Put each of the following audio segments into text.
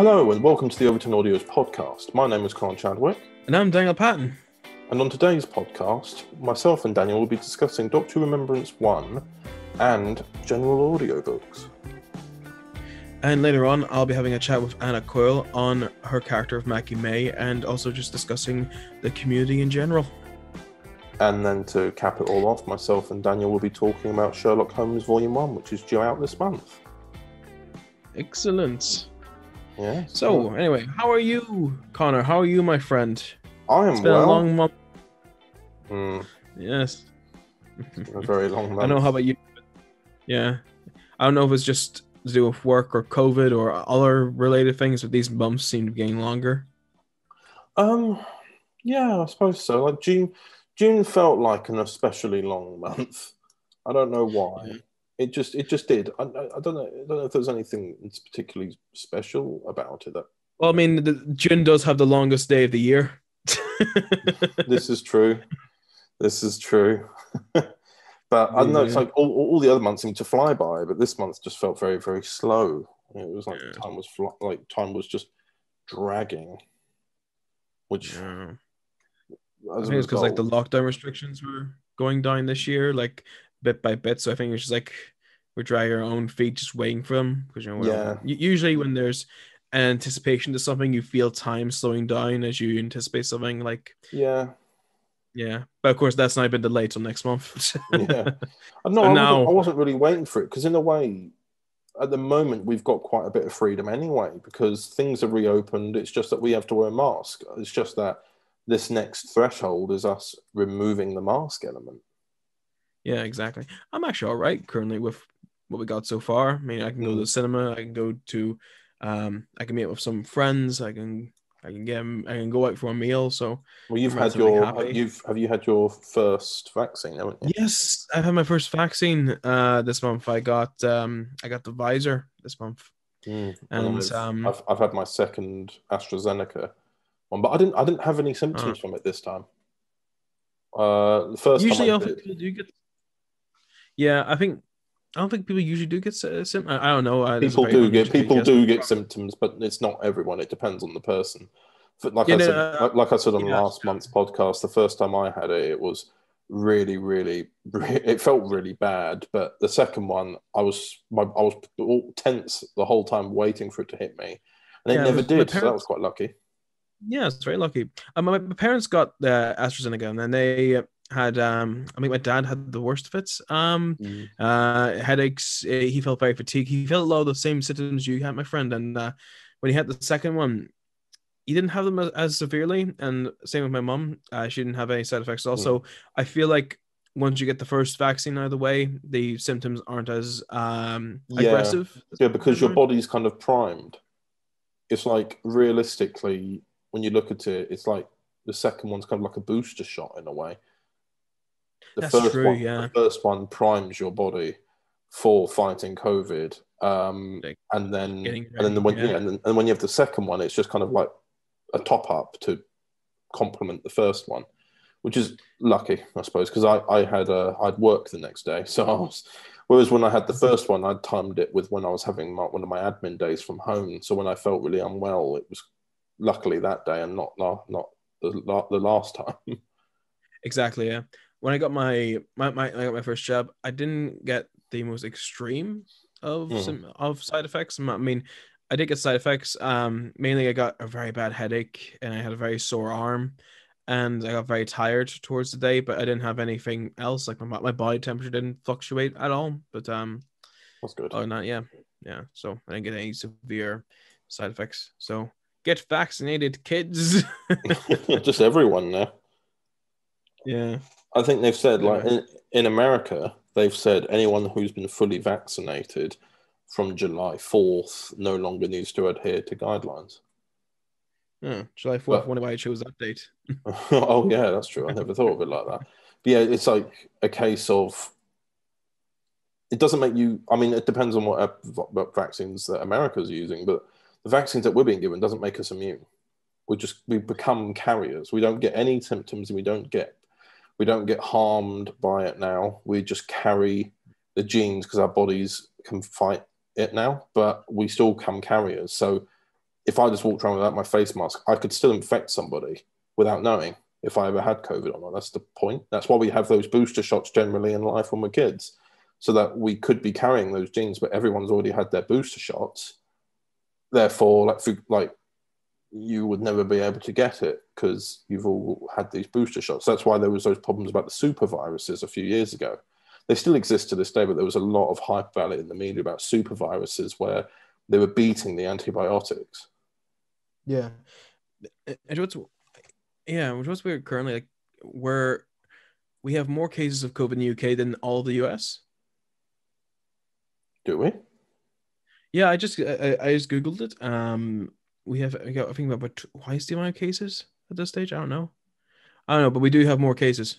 Hello and welcome to the Overton Audios podcast. My name is Colin Chadwick. And I'm Daniel Patton. And on today's podcast, myself and Daniel will be discussing Doctor Who Remembrance 1 and general audiobooks. And later on, I'll be having a chat with Anna Coyle on her character of Maggie May and also just discussing the community in general. And then to cap it all off, myself and Daniel will be talking about Sherlock Holmes Volume 1, which is due out this month. Excellent. Yeah. So, anyway, how are you, Connor? How are you, my friend? I am It's been well. a long month. It's Yes. been a very long month. I know, how about you? Yeah. I don't know if it's just to do with work or COVID or other related things, but these months seem to be getting longer. Yeah, I suppose so. Like June felt like an especially long month. I don't know why. Yeah. It just did. I don't know if there's anything that's particularly special about it. Well, I mean, June does have the longest day of the year. This is true. But I don't know. It's like all the other months seem to fly by, but this month just felt very, very slow. It was like time was just dragging. Which I think it's because like the lockdown restrictions were going down this year, like bit by bit. So I think it's just like we're dragging our own feet, just waiting for them. Because usually when there's an anticipation to something, you feel time slowing down as you anticipate something. Like yeah. But of course, that's now been delayed till next month. Yeah, I wasn't really waiting for it because in a way, at the moment we've got quite a bit of freedom anyway because things are reopened. It's just that we have to wear a mask. It's just that this next threshold is us removing the mask element. Yeah, exactly. I'm actually all right currently with what we got so far. I mean, I can go to the cinema. I can go to, I can meet with some friends. I can go out for a meal. So well, have you had your first vaccine, haven't you? Yes, I've had my first vaccine this month. I got the Pfizer this month, and I've had my second AstraZeneca one, but I didn't have any symptoms from it this time. The first usually time I think people do get. Yeah, I don't think people usually do get symptoms. I don't know. People do get symptoms, but it's not everyone. It depends on the person. Like I said on last month's podcast, the first time I had it, it was really, really, it felt really bad. But the second one, I was all tense the whole time, waiting for it to hit me, and it never did. So that was quite lucky. Yeah, it's very lucky. My parents got the AstraZeneca, and then they had I think my dad had the worst of it. Headaches. He felt very fatigued. He felt a lot of the same symptoms you had, my friend. And when he had the second one, he didn't have them as severely. And same with my mum. She didn't have any side effects also. I feel like once you get the first vaccine out of the way, the symptoms aren't as aggressive. Yeah, because your body's kind of primed. It's like realistically, when you look at it, it's like the second one's kind of like a booster shot in a way. The first one primes your body for fighting COVID, and then when you have the second one, it's just kind of like a top up to complement the first one, which is lucky, I suppose, because I'd work the next day, whereas when I had the first one, I'd timed it with when I was having one of my admin days from home. So when I felt really unwell, it was luckily that day and not the last time. Exactly. Yeah. When I got my first jab, I didn't get the most extreme of side effects. I mean, I did get side effects. Mainly, I got a very bad headache and I had a very sore arm, and I got very tired towards the day. But I didn't have anything else. Like my body temperature didn't fluctuate at all. But that's good. Oh, not yeah. So I didn't get any severe side effects. So get vaccinated, kids. Just everyone now. Yeah. I think they've said, like, in America, they've said anyone who's been fully vaccinated from July 4th no longer needs to adhere to guidelines. Yeah, July 4th, wonder why I chose that date. Oh, yeah, that's true. I never thought of it like that. But yeah, it's like a case of, it doesn't make you, I mean, it depends on what vaccines that America's using, but the vaccines that we're being given doesn't make us immune. We become carriers. We don't get any symptoms and we don't get harmed by it now. We just carry the genes because our bodies can fight it now, but we still come carriers. So if I just walked around without my face mask, I could still infect somebody without knowing if I ever had COVID or not. That's the point. That's why we have those booster shots generally in life when we're kids, so that we could be carrying those genes, but everyone's already had their booster shots. Therefore, like you would never be able to get it because you've all had these booster shots. That's why there was those problems about the super viruses a few years ago. They still exist to this day, but there was a lot of hype about it in the media about super viruses where they were beating the antibiotics. Yeah. And what's weird currently, like, where we have more cases of COVID in the UK than all the US. Do we? Yeah, I just Googled it. We got, I think, about twice the amount of cases at this stage. I don't know, but we do have more cases,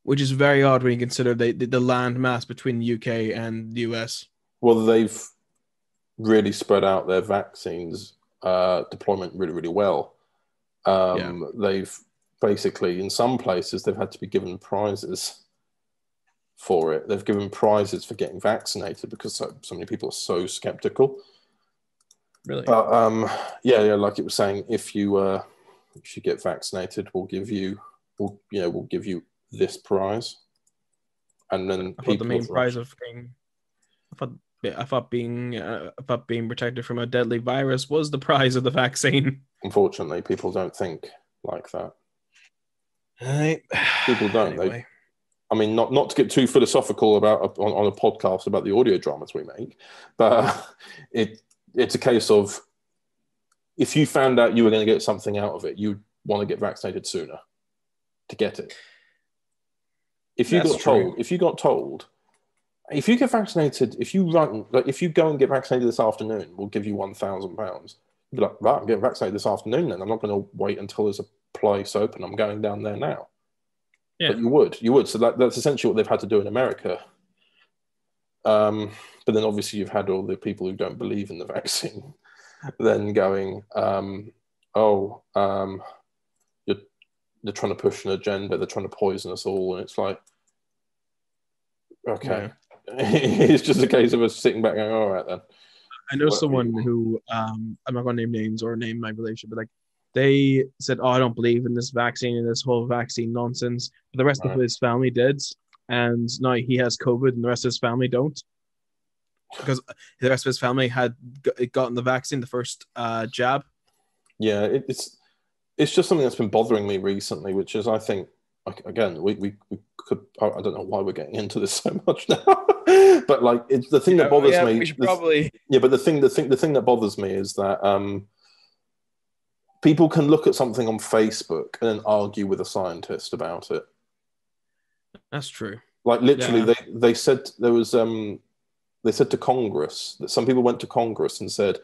which is very odd when you consider the land mass between the UK and the US. Well, they've really spread out their vaccines deployment really, really well. They've basically, in some places, they've had to be given prizes for it. They've given prizes for getting vaccinated because so many people are so skeptical. Really? Like it was saying, if you get vaccinated, we'll give you this prize. And then I thought the main prize of being, I thought being protected from a deadly virus was the prize of the vaccine. Unfortunately, people don't think like that. Right. People don't. Anyway. Not to get too philosophical about on a podcast about the audio dramas we make, but it's a case of, if you found out you were going to get something out of it, you'd want to get vaccinated sooner to get it. If you get vaccinated, if you go and get vaccinated this afternoon, we'll give you £1,000. You'd be like, right, I'm getting vaccinated this afternoon then. I'm not going to wait until there's a place open. I'm going down there now. Yeah. But you would. So that's essentially what they've had to do in America. But then obviously you've had all the people who don't believe in the vaccine then going, they're trying to push an agenda. They're trying to poison us all. And it's like, okay. Yeah. It's just a case of us sitting back going, all right then. I know someone who, I'm not going to name names or name my relation, but like, they said, I don't believe in this vaccine and this whole vaccine nonsense. But the rest of his family did. And now he has COVID and the rest of his family don't. Because the rest of his family had gotten the vaccine, the first jab. Yeah, it's just something that's been bothering me recently, which is, I think, again, we could, I don't know why we're getting into this so much now. But like, it's the thing that bothers me. We should probably. Yeah, but the thing that bothers me is that people can look at something on Facebook and then argue with a scientist about it. That's true. Like literally, they said there was they said to Congress that some people went to Congress and said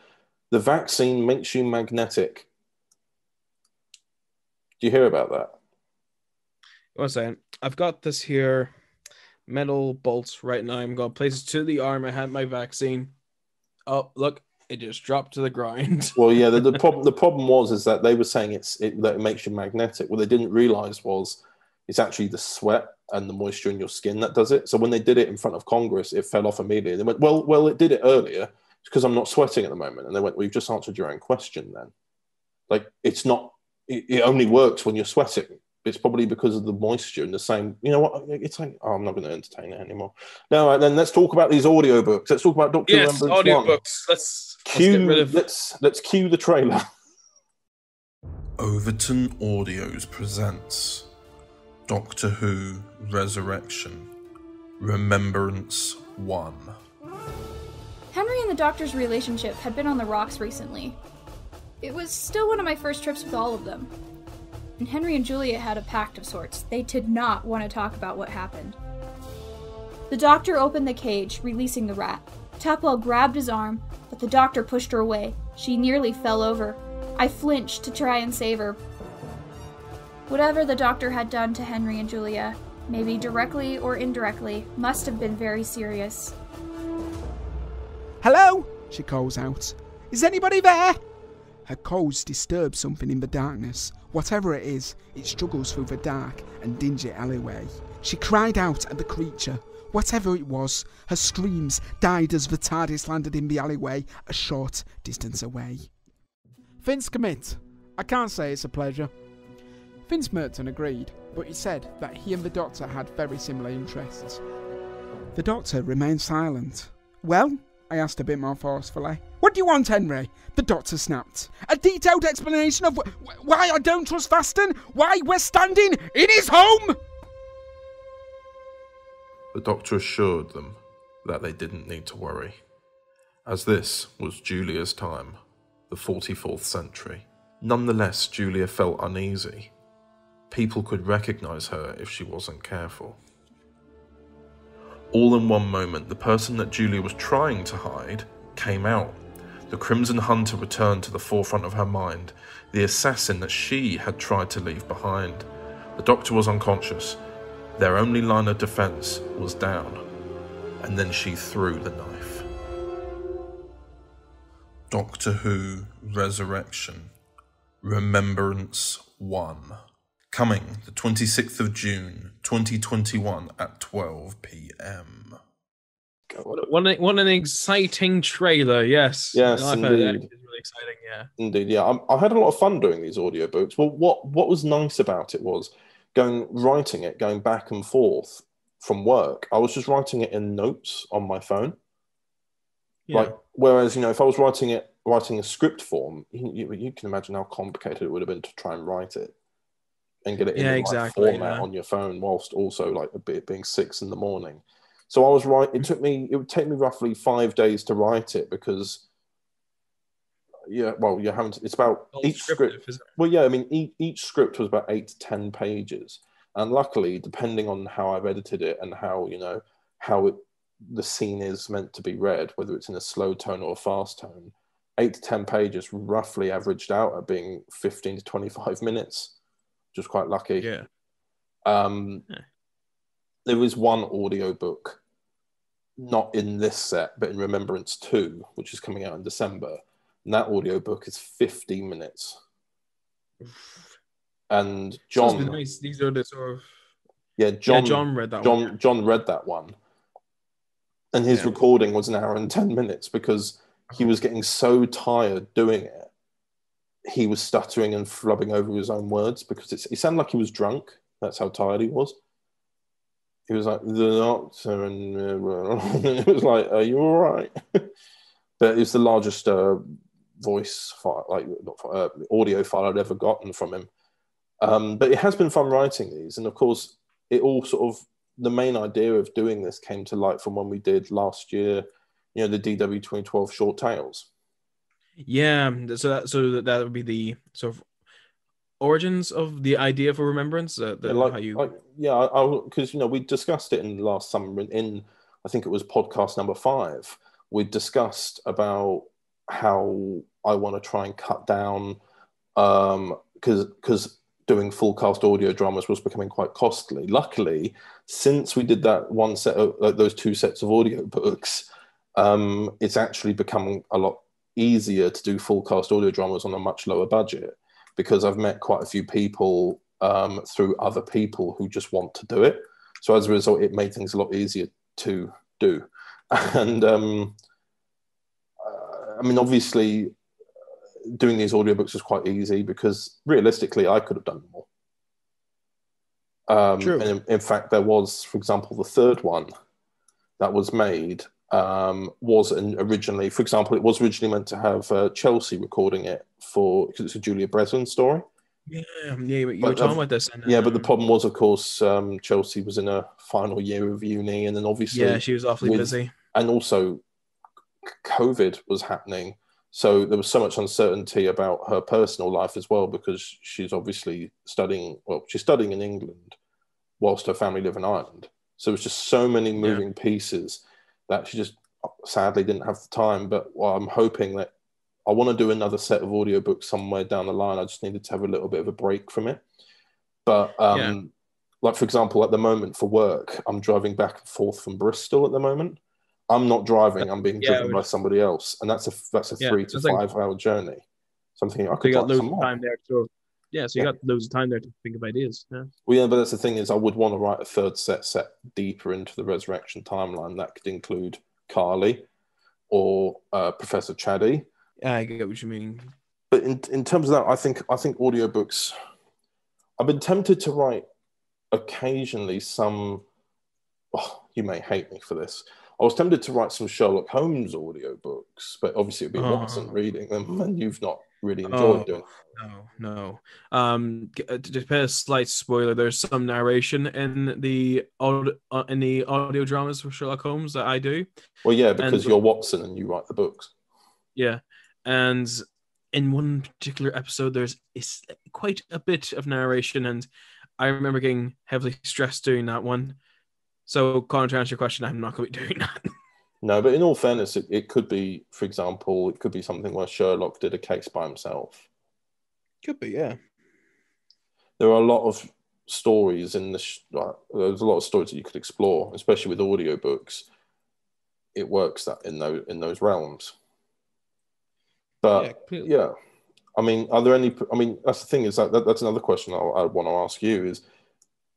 the vaccine makes you magnetic. Do you hear about that? One second. I've got this here. Metal bolts right now. I'm going to place it to the arm. I had my vaccine. Oh, look. It just dropped to the ground. Well, yeah, the problem was that they were saying that it makes you magnetic. What they didn't realize was it's actually the sweat and the moisture in your skin that does it. So when they did it in front of Congress, it fell off immediately. They went, well, it did it earlier because I'm not sweating at the moment. And they went, we've just answered your own question then. Like, it's not, it only works when you're sweating. It's probably because of the moisture and the same, you know what, it's like, oh, I'm not going to entertain it anymore. No, right, then let's talk about these audiobooks. Let's talk about Dr. Yes, audiobooks. Let's cue the trailer. Overton Audios presents Doctor Who Resurrection, Remembrance 1. Henry and the Doctor's relationship had been on the rocks recently. It was still one of my first trips with all of them. And Henry and Julia had a pact of sorts. They did not want to talk about what happened. The Doctor opened the cage, releasing the rat. Tapwell grabbed his arm, but the Doctor pushed her away. She nearly fell over. I flinched to try and save her. Whatever the Doctor had done to Henry and Julia, maybe directly or indirectly, must have been very serious. "Hello?" she calls out. "Is anybody there?" Her calls disturb something in the darkness. Whatever it is, it struggles through the dark and dingy alleyway. She cried out at the creature. Whatever it was, her screams died as the TARDIS landed in the alleyway a short distance away. Vince commit. I can't say it's a pleasure. Vince Merton agreed, but he said that he and the Doctor had very similar interests. The Doctor remained silent. Well, I asked a bit more forcefully. What do you want, Henry? The Doctor snapped. A detailed explanation of why I don't trust Vaston? Why we're standing in his home? The Doctor assured them that they didn't need to worry, as this was Julia's time, the 44th century. Nonetheless, Julia felt uneasy. People could recognise her if she wasn't careful. All in one moment, the person that Julia was trying to hide came out. The Crimson Hunter returned to the forefront of her mind, the assassin that she had tried to leave behind. The Doctor was unconscious. Their only line of defence was down, and then she threw the knife. Doctor Who Resurrection, Remembrance 1. Coming the 26th of June, 2021 at 12 p.m. What an exciting trailer, yes. Yes, I've indeed. heard that. It's really exciting, yeah. Indeed, yeah. I had a lot of fun doing these audiobooks. Well, what was nice about it was writing it, going back and forth from work. I was just writing it in notes on my phone. Yeah. Like, whereas, if I was writing a script form, you can imagine how complicated it would have been to try and write it and get it in the right format on your phone, whilst also like it being 6 a.m. So I was it would take me roughly 5 days to write it because, it's about each script. Well, yeah, I mean, each script was about 8 to 10 pages. And luckily, depending on how I've edited it and how, the scene is meant to be read, whether it's in a slow tone or a fast tone, 8 to 10 pages roughly averaged out at being 15 to 25 minutes. Just quite lucky. Yeah. There is one audiobook, not in this set, but in Remembrance 2, which is coming out in December. And that audiobook is 50 minutes. And John... Nice. These are the sort of... Yeah, John read that one. John read that one. And his recording was 1 hour and 10 minutes because he was getting so tired doing it. He was stuttering and flubbing over his own words because it sounded like he was drunk. That's how tired he was. He was like, the Doctor, and it was like, are you all right? But it's the largest voice file, audio file I'd ever gotten from him. But it has been fun writing these. And of course, it all sort of, the main idea of doing this came to light from when we did last year, the DW 2012 Short Tales. Yeah, so that would be the sort of origins of the idea for Remembrance. Because we discussed it in last summer in I think it was podcast number 5. We discussed about how I want to try and cut down because doing full cast audio dramas was becoming quite costly. Luckily, since we did that one set of those 2 sets of audio books, it's actually becoming a lot easier to do full cast audio dramas on a much lower budget because I've met quite a few people through other people who just want to do it. So as a result, it made things a lot easier to do. And obviously doing these audiobooks is quite easy because realistically I could have done more. True. And in fact, there was, for example, the 3rd one that was made was originally meant to have Chelsea recording it because it's a Julia Breslin story. Yeah, you were talking about this. But the problem was, of course, Chelsea was in her final year of uni, and then obviously she was awfully busy, and also COVID was happening, so there was so much uncertainty about her personal life as well because she's obviously studying. Well, she's studying in England whilst her family live in Ireland. So it was just so many moving pieces that she just sadly didn't have the time. But I'm hoping that I want to do another set of audiobooks somewhere down the line. I just needed to have a little bit of a break from it. But like, for example, at the moment for work, I'm driving back and forth from Bristol at the moment. I'm not driving, I'm being driven by somebody else. And that's a 3 to 5 hour journey. Something I could got loads of time there. So you got loads of time there to think of ideas. Yeah. Well, yeah, but that's the thing is I would want to write a 3rd set deeper into the Resurrection timeline. That could include Carly or Professor Chaddy. I get what you mean. But in terms of that, I think audiobooks. I've been tempted to write occasionally some. Oh, you may hate me for this. I was tempted to write some Sherlock Holmes audiobooks, but obviously it'd be Watson reading them, and you've not really enjoyed doing. No. To pay a slight spoiler, there's some narration in the audio dramas for Sherlock Holmes that I do. Well, yeah, because you're Watson and you write the books. Yeah, and in one particular episode, there's quite a bit of narration, and I remember getting heavily stressed doing that one. So, Connor, to answer your question, I'm not going to be doing that. No, but in all fairness, it could be, for example, it could be something where Sherlock did a case by himself. Could be, yeah. There are a lot of stories in this. There's a lot of stories that you could explore, especially with audiobooks. It works that in those realms. But yeah, I mean, are there any? I mean, that's the thing is that's another question I want to ask you is,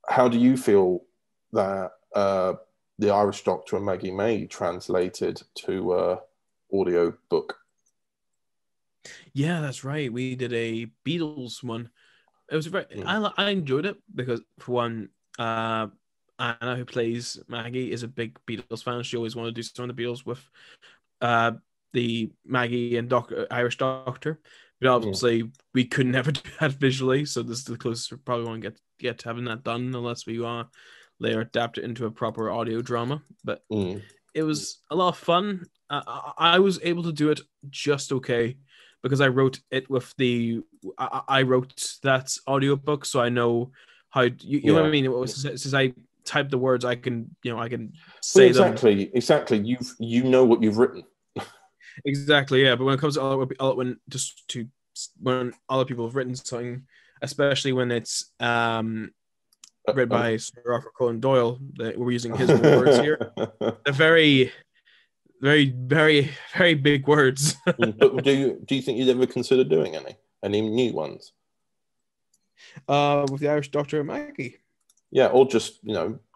how do you feel that the Irish Doctor and Maggie May translated to audio book? Yeah, that's right. We did a Beatles one. It was I enjoyed it because, for one, Anna, who plays Maggie, is a big Beatles fan. She always wanted to do something on the Beatles with the Maggie and Irish Doctor. But obviously, we could never do that visually, so this is the closest we probably want to get to having that done, unless we later adapt it into a proper audio drama. But it was a lot of fun. I was able to do it just okay because I wrote it with I wrote that audiobook, so I know how you know what I mean. Since I type the words, I can say exactly. You know what you've written. Exactly, yeah. But when it comes to when other people have written something, especially when it's read by Sir Arthur Conan Doyle, that we're using his words here. They're very, very, very, very big words. But do you think you'd ever consider doing any new ones? With the Irish Doctor and Maggie. Yeah, or just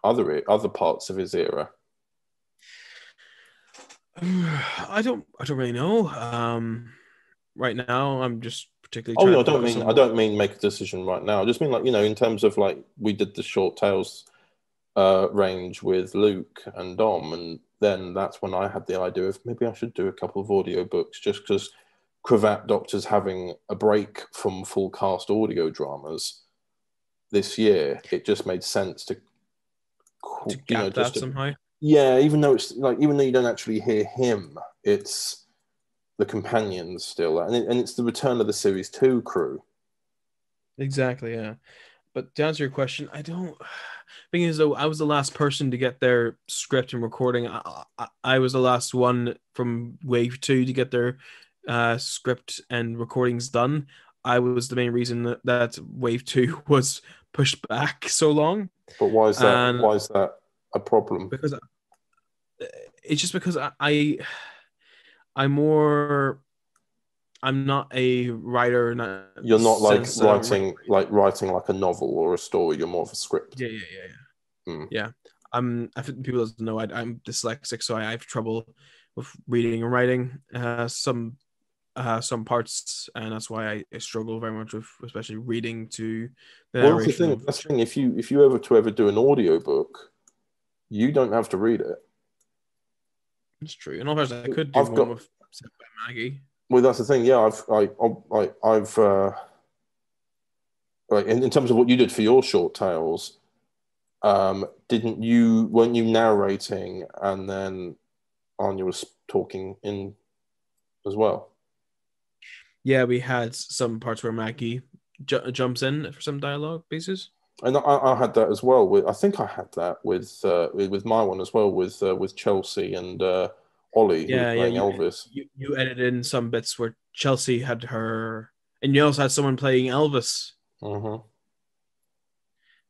other parts of his era. I don't really know. Right now, I'm just particularly. Oh no, I don't mean make a decision right now. I just mean in terms of we did the short tales range with Luke and Dom, and then that's when I had the idea of maybe I should do a couple of audiobooks just because Cravat Doctor's having a break from full cast audio dramas this year. It just made sense to gap that somehow. Yeah, even though you don't actually hear him, it's the companions still, and it's the return of the series 2 crew. Exactly, yeah. But to answer your question, I don't. Being as though I was the last person to get their script and recording, I was the last one from Wave 2 to get their script and recordings done. I was the main reason that Wave 2 was pushed back so long. But why is that? Why is that a problem? Because it's just because I'm not a writer. You're not writing like a novel or a story. You're more of a script. Yeah. Yeah. I think people don't know I'm dyslexic, so I have trouble with reading and writing some parts, and that's why I struggle very much with especially reading to the narration. That's the thing. If you ever do an audiobook, you don't have to read it. It's true. And I could do one with Maggie. Well, that's the thing. Yeah, I've in terms of what you did for your short tales, weren't you narrating and then Anya was talking in as well? Yeah, we had some parts where Maggie jumps in for some dialogue pieces. And I had that as well. I think I had that with my one as well, with Chelsea and Ollie, playing Elvis. You edited in some bits where Chelsea had her, and you also had someone playing Elvis. Mm-hmm.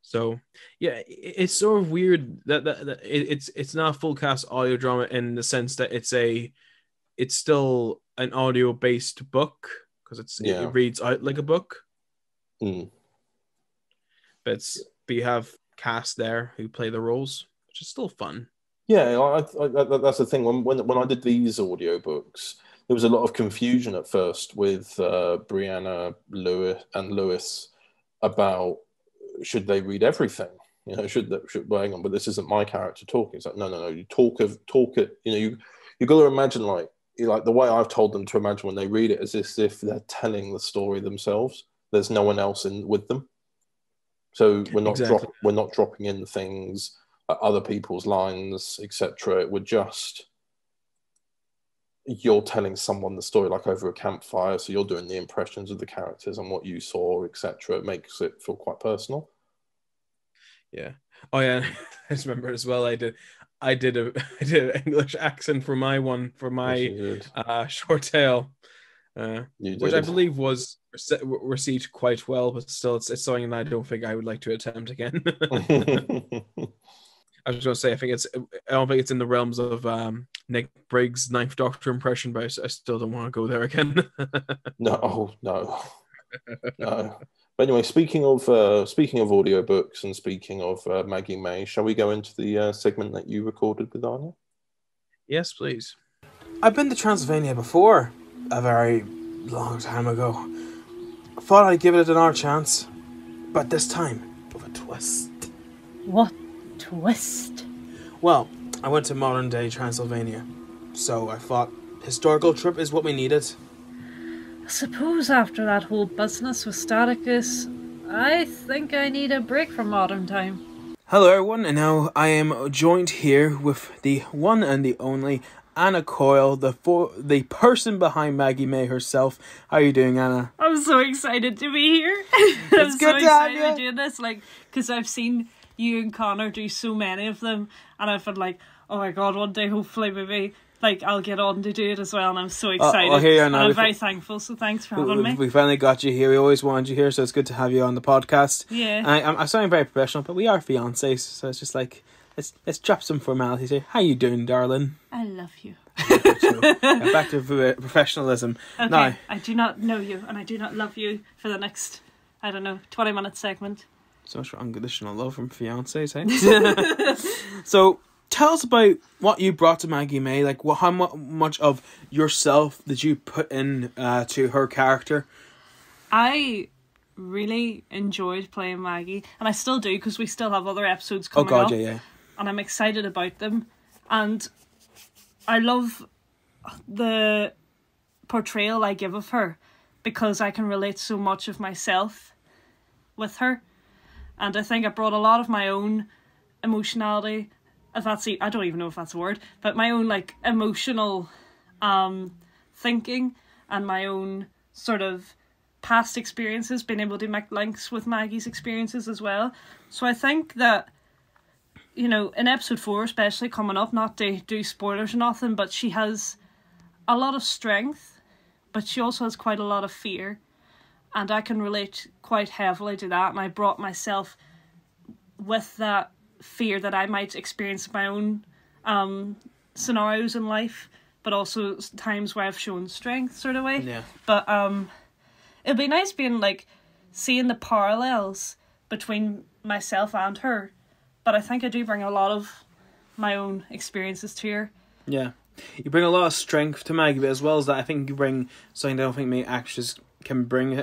So yeah, it's sort of weird that it's not a full cast audio drama in the sense that it's still an audio based book because it reads out like a book. But you have cast there who play the roles, which is still fun. Yeah, that's the thing. When I did these audiobooks, there was a lot of confusion at first with Brianna Lewis about should they read everything. You know, well, hang on, but this isn't my character talking. It's like, no. You talk it. You know, you got to imagine like the way I've told them to imagine when they read it is as if they're telling the story themselves. There's no one else in with them, so we're not dropping in things like other people's lines, etc. We're just you're telling someone the story like over a campfire, so you're doing the impressions of the characters and what you saw, etc. It makes it feel quite personal. Yeah. Oh yeah. I just remember as well. I did an English accent for my short tale, which I believe was received quite well, but still, it's something that I don't think I would like to attempt again. I was going to say, I don't think it's in the realms of Nick Briggs' Ninth Doctor impression, but I still don't want to go there again. No. But anyway, speaking of audiobooks and speaking of Maggie May, shall we go into the segment that you recorded with Anya? Yes, please. I've been to Transylvania before, a very long time ago. I thought I'd give it another chance, but this time with a twist. What twist? Well, I went to modern day Transylvania, so I thought historical trip is what we needed. I suppose after that whole business with Staticus, I think I need a break from modern time. Hello everyone, and now I am joined here with the one and the only Anna Coyle, the person behind Maggie May herself. How are you doing, Anna? I'm so excited to be here. It's good to have you. Doing this, because I've seen you and Connor do so many of them, and I've been like, oh my god, one day hopefully maybe I'll get on to do it as well, and I'm so excited. Here you are now. And I'm very thankful, so thanks for having me. We finally got you here. We always wanted you here, so it's good to have you on the podcast. Yeah. I'm sounding very professional, but we are fiancés, so it's just like, let's drop some formalities here. How you doing, darling? I love you. Back to professionalism. Okay, now, I do not know you, and I do not love you for the next, 20-minute segment. So much for unconditional love from fiancés, eh? So, tell us about what you brought to Maggie May. How much of yourself did you put in to her character? I really enjoyed playing Maggie, and I still do, because we still have other episodes coming up. Yeah. And I'm excited about them. And I love the portrayal I give of her, because I can relate so much of myself with her. And I think I brought a lot of my own emotionality, I don't even know if that's a word, but my own emotional thinking and my own sort of past experiences, being able to make links with Maggie's experiences as well. So I think that, in episode 4 especially coming up, not to do spoilers or nothing, but she has a lot of strength, but she also has quite a lot of fear. And I can relate quite heavily to that, and I brought myself with that fear that I might experience in my own scenarios in life, but also times where I've shown strength, sort of way. Yeah. But it'd be nice being seeing the parallels between myself and her. But I think I do bring a lot of my own experiences to her. Yeah, you bring a lot of strength to Maggie, but as well as that, I think you bring something I don't think many actors can bring.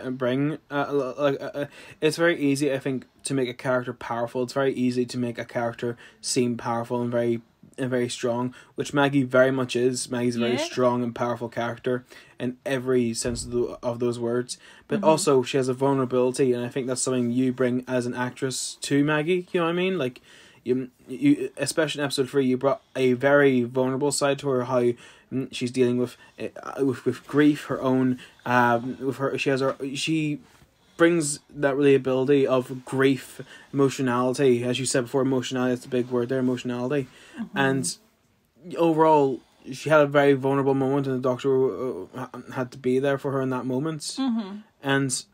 It's very easy, I think, to make a character powerful. It's very easy to make a character seem powerful and very strong, which Maggie very much is. Maggie's a very strong and powerful character in every sense of those words. But also, she has a vulnerability, and I think that's something you bring as an actress to Maggie. You know what I mean? You especially in episode 3, you brought a very vulnerable side to her. How she's dealing with grief, her own she brings that relatability of grief, emotionality. As you said before, emotionality, that's the big word there, emotionality. And overall, she had a very vulnerable moment, and the Doctor had to be there for her in that moment. And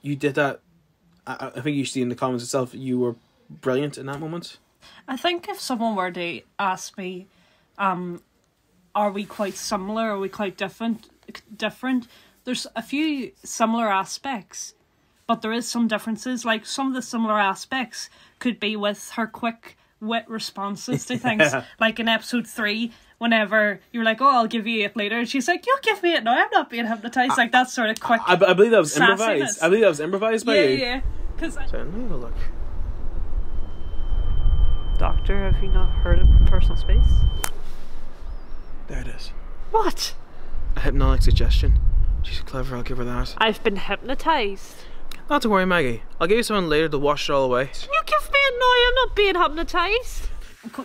you did that. I think you see in the comments itself, you were brilliant in that moment. I think if someone were to ask me, are we quite similar, are we quite different, there's a few similar aspects, but there is some differences. Some of the similar aspects could be with her quick wit responses to things. In episode 3, whenever you're like, oh, I'll give you it later, and she's like, you give me it now, I'm not being hypnotized. Like, that sort of quick I believe that was sassiness. improvised by you. Yeah. Because So, let me have a look. Doctor, have you not heard of personal space? There it is. What? A hypnotic suggestion. She's clever, I'll give her that. I've been hypnotized. Not to worry, Maggie. I'll give you someone later to wash it all away. You give me it now, I'm not being hypnotized.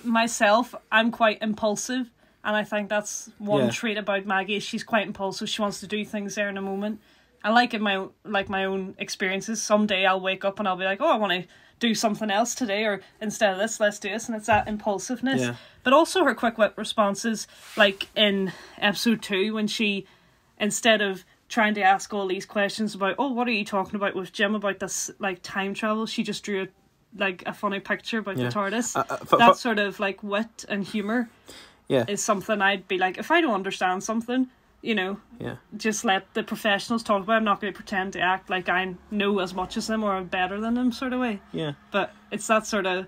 myself, I'm quite impulsive, and I think that's one trait about Maggie, is she's quite impulsive. She wants to do things there in a moment. I like in my own experiences. Someday I'll wake up and I'll be like, oh, I want to do something else today, or instead of this, let's do this, and it's that impulsiveness. Yeah. But also her quick wit responses, like in episode 2, when she, instead of trying to ask all these questions about, oh, what are you talking about with Jim about this, like, time travel, she just drew a funny picture about the TARDIS. That sort of like wit and humour is something I'd be like, if I don't understand something, you know, just let the professionals talk about it. I'm not going to pretend to act like I know as much as them or I'm better than them, sort of way. Yeah. But it's that sort of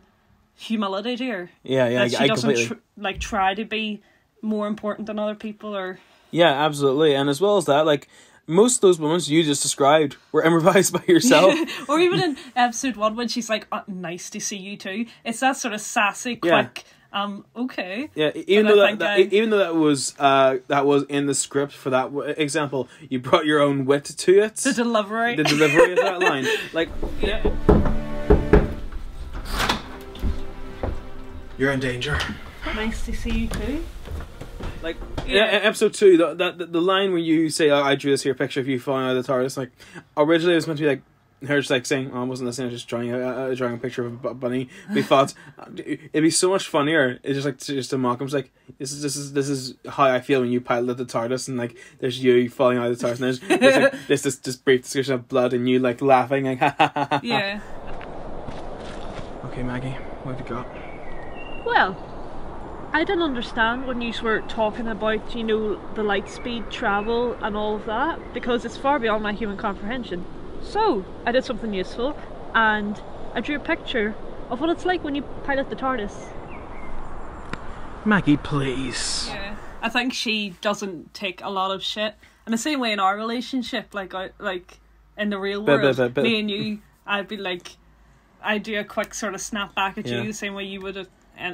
humility to her. That she doesn't try to be more important than other people, or... Yeah, absolutely. And as well as that, like, most of those moments you just described were improvised by yourself. Or even in episode 1 when she's like, oh, nice to see you too. It's that sort of sassy, quick... okay. Yeah, even though that was in the script for that example, you brought your own wit to it. The delivery of that line, like, you're in danger. Nice to see you too. Like, episode 2, the line where you say, oh, I drew this here picture of you falling out of the TARDIS, like, originally it was meant to be like her just like saying, oh, I wasn't listening, I was just drawing a picture of a bunny. We thought it'd be so much funnier. It's just like just to mock him. It's like, this is how I feel when you pilot the TARDIS, and like there's you falling out of the TARDIS, and there's like this brief discussion of blood and you like laughing like ha ha ha ha. Yeah. Okay, Maggie, what have you got? Well, I didn't understand when you were talking about, you know, the light speed travel and all of that, because it's far beyond my human comprehension. So, I did something useful, and I drew a picture of what it's like when you pilot the TARDIS. Maggie, please. Yeah, I think she doesn't take a lot of shit. In the same way in our relationship, like in the real world, me and you, I'd be like, I'd do a quick sort of snap back at you the same way you would have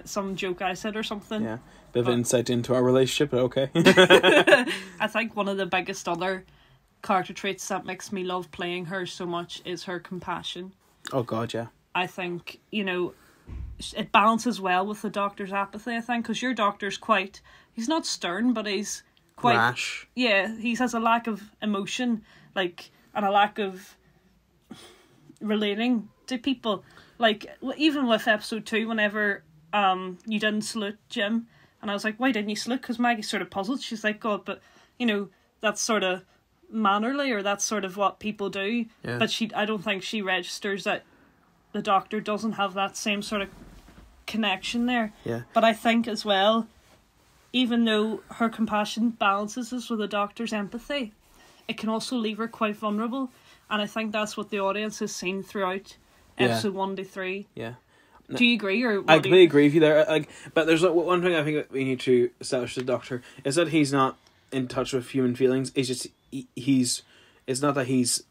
some joke I said or something. Yeah, bit of insight into our relationship, but okay. I think one of the biggest other character traits that makes me love playing her so much is her compassion. Oh god, yeah. I think, you know, it balances well with the Doctor's apathy, I think, because your Doctor's quite, he's not stern, but he's quite rash. Yeah, he has a lack of emotion, like, and a lack of relating to people. Like, even with episode 2, whenever you didn't salute Jim, and I was like, why didn't you salute? Because Maggie's sort of puzzled. She's like, God, but, you know, that's sort of mannerly, or that's sort of what people do. Yeah. But I don't think she registers that the Doctor doesn't have that same sort of connection there. Yeah. But I think as well, even though her compassion balances us with the Doctor's empathy, it can also leave her quite vulnerable. And I think that's what the audience has seen throughout episode 1 to 3. Yeah. Do you agree, or I completely agree with you there? Like, but there's one thing I think that we need to establish with the Doctor is that he's not in touch with human feelings. It's just it's not that he's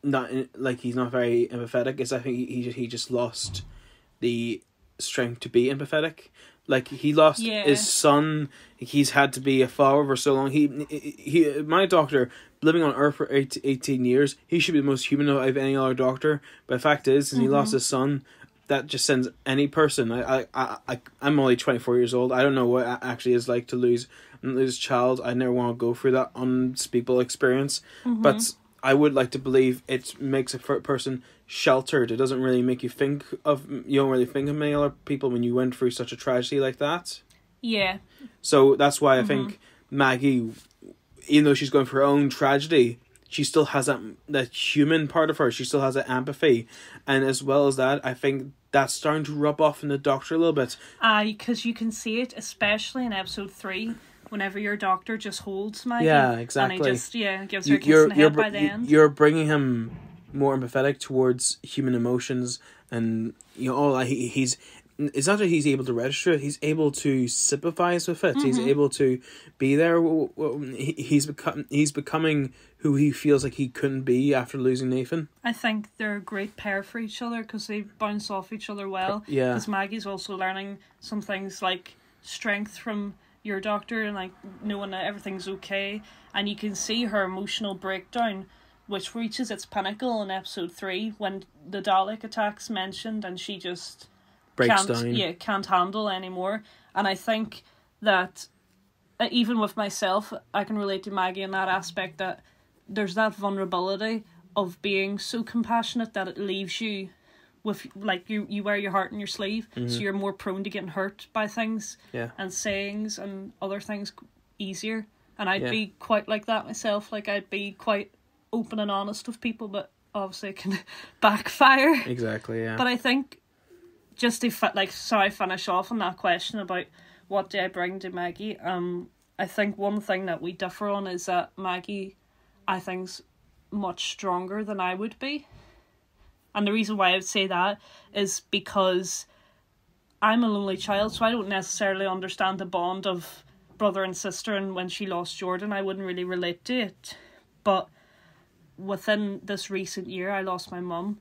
not he's not very empathetic. It's I think he just lost the strength to be empathetic. Like, he lost his son. He's had to be a father for so long. He my Doctor, living on Earth for 18 years, he should be the most human of any other Doctor. But the fact is, since he lost his son, that just sends any person. I'm only 24 years old. I don't know what it actually is like to lose a child. I never want to go through that unspeakable experience. But I would like to believe it makes a person sheltered. It doesn't really make you think of, you don't really think of many other people when you went through such a tragedy like that. Yeah. So that's why I think Maggie, even though she's going for her own tragedy, she still has that human part of her. She still has that empathy. And as well as that, I think that's starting to rub off in the Doctor a little bit. Because you can see it, especially in episode 3, whenever your Doctor just holds Maggie. Yeah, exactly. And he just, gives her a kiss in the head by the end. You're bringing him more empathetic towards human emotions. And, you know, he's it's not that he's able to register it, he's able to sympathize with it. He's able to be there. He's becoming who he feels like he couldn't be after losing Nathan. I think they're a great pair for each other because they bounce off each other well. Yeah. Because Maggie's also learning some things like strength from your doctor and like knowing that everything's okay. And you can see her emotional breakdown, which reaches its pinnacle in episode 3 when the Dalek attack's mentioned and she just breaks down. Yeah, can't handle anymore. And I think that even with myself, I can relate to Maggie in that aspect, that there's that vulnerability of being so compassionate that it leaves you with, like, you wear your heart in your sleeve, so you're more prone to getting hurt by things and sayings and other things easier. And I'd be quite like that myself. Like, I'd be quite open and honest with people, but obviously it can backfire. Exactly, yeah. But I think, just to finish off on that question about what do I bring to Maggie, I think one thing that we differ on is that Maggie, I think's much stronger than I would be. And the reason why I would say that is because I'm a lonely child, so I don't necessarily understand the bond of brother and sister, and when she lost Jordan, I wouldn't really relate to it. But within this recent year, I lost my mum.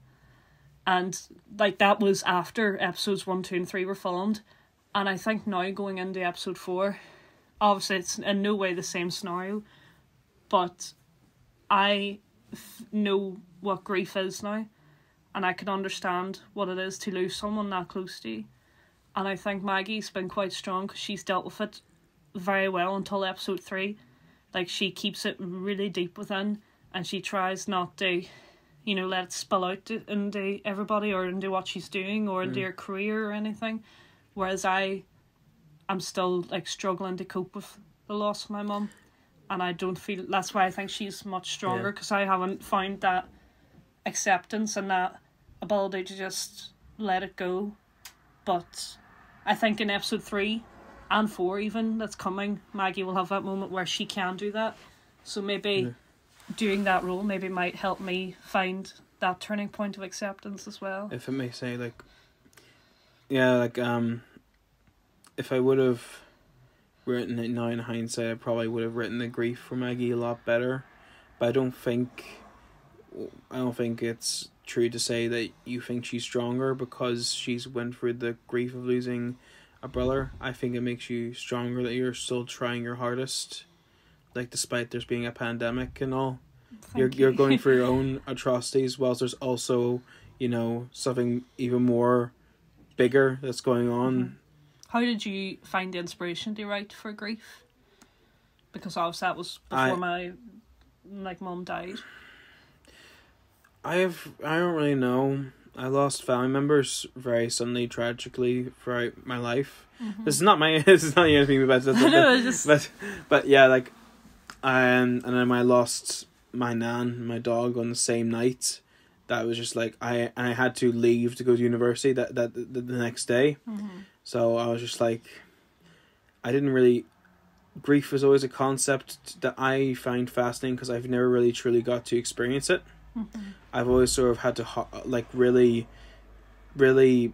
And like that was after episodes 1, 2 and 3 were filmed. And I think now going into episode 4, obviously it's in no way the same scenario, but I know what grief is now, and I can understand what it is to lose someone that close to you. And I think Maggie's been quite strong because she's dealt with it very well until episode 3. Like, she keeps it really deep within, and she tries not to, you know, let it spill out into everybody or into what she's doing or into her career or anything. Whereas I'm still like struggling to cope with the loss of my mum, and I don't feel, that's why I think she's much stronger, because I haven't found that acceptance and that ability to just let it go. But I think in episode 3 and 4 even that's coming, Maggie will have that moment where she can do that. So maybe doing that role maybe might help me find that turning point of acceptance as well. If I may say, if I would have written it now in hindsight, I probably would have written the grief for Maggie a lot better. But I don't think it's true to say that you think she's stronger because she's went through the grief of losing a brother. I think it makes you stronger that you're still trying your hardest, like, despite there's being a pandemic and all. You're going through your own atrocities, whilst there's also, you know, something even more bigger that's going on. How did you find the inspiration to write for grief? Because obviously that was before my mum died. I don't really know. I lost family members very suddenly, tragically throughout my life. This is not anything about this. But yeah, like, and then I lost my nan, my dog, on the same night. That was just like, I had to leave to go to university that the next day. So I was just like, grief was always a concept that I find fascinating because I've never really truly got to experience it. I've always sort of had to really, really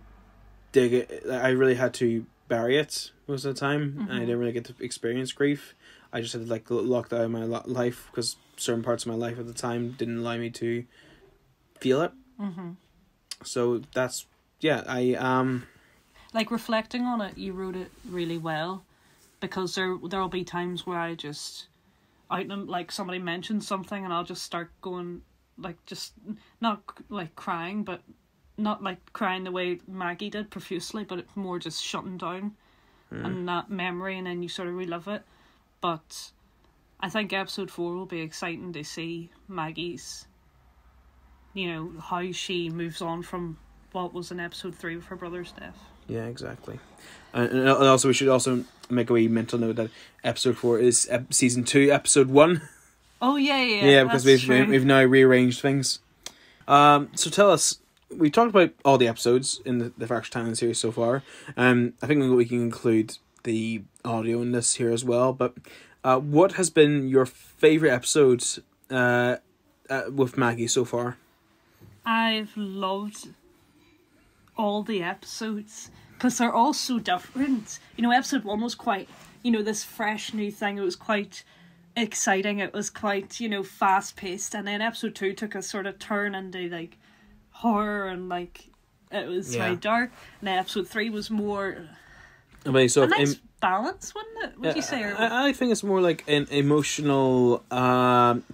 dig it. I really had to bury it most of the time, and I didn't really get to experience grief. I just had to lock that out of my life because certain parts of my life at the time didn't allow me to feel it. So that's like, reflecting on it, you wrote it really well, because there will be times where I just like somebody mentions something and I'll just start going, like, just not like crying, but not like crying the way Maggie did profusely, but it's more just shutting down and that memory, and then you sort of relive it. But I think episode 4 will be exciting to see Maggie's, you know, how she moves on from what was in episode 3 with her brother's death. Yeah, exactly. And also, we should also make a wee mental note that episode 4 is season 2, episode 1. Oh, yeah. Yeah, because we've now rearranged things. So tell us, we talked about all the episodes in the Fractured Timeline series so far. I think we can include the audio in this here as well. But what has been your favourite episodes with Maggie so far? I've loved all the episodes. because they're all so different. You know, episode 1 was quite, you know, this fresh new thing. It was quite exciting. It was quite, you know, fast paced. And then episode 2 took a sort of turn into like horror and like it was very dark. And then episode 3 was more a nice balance, wasn't it? Would you say? I think it's more like an emotional,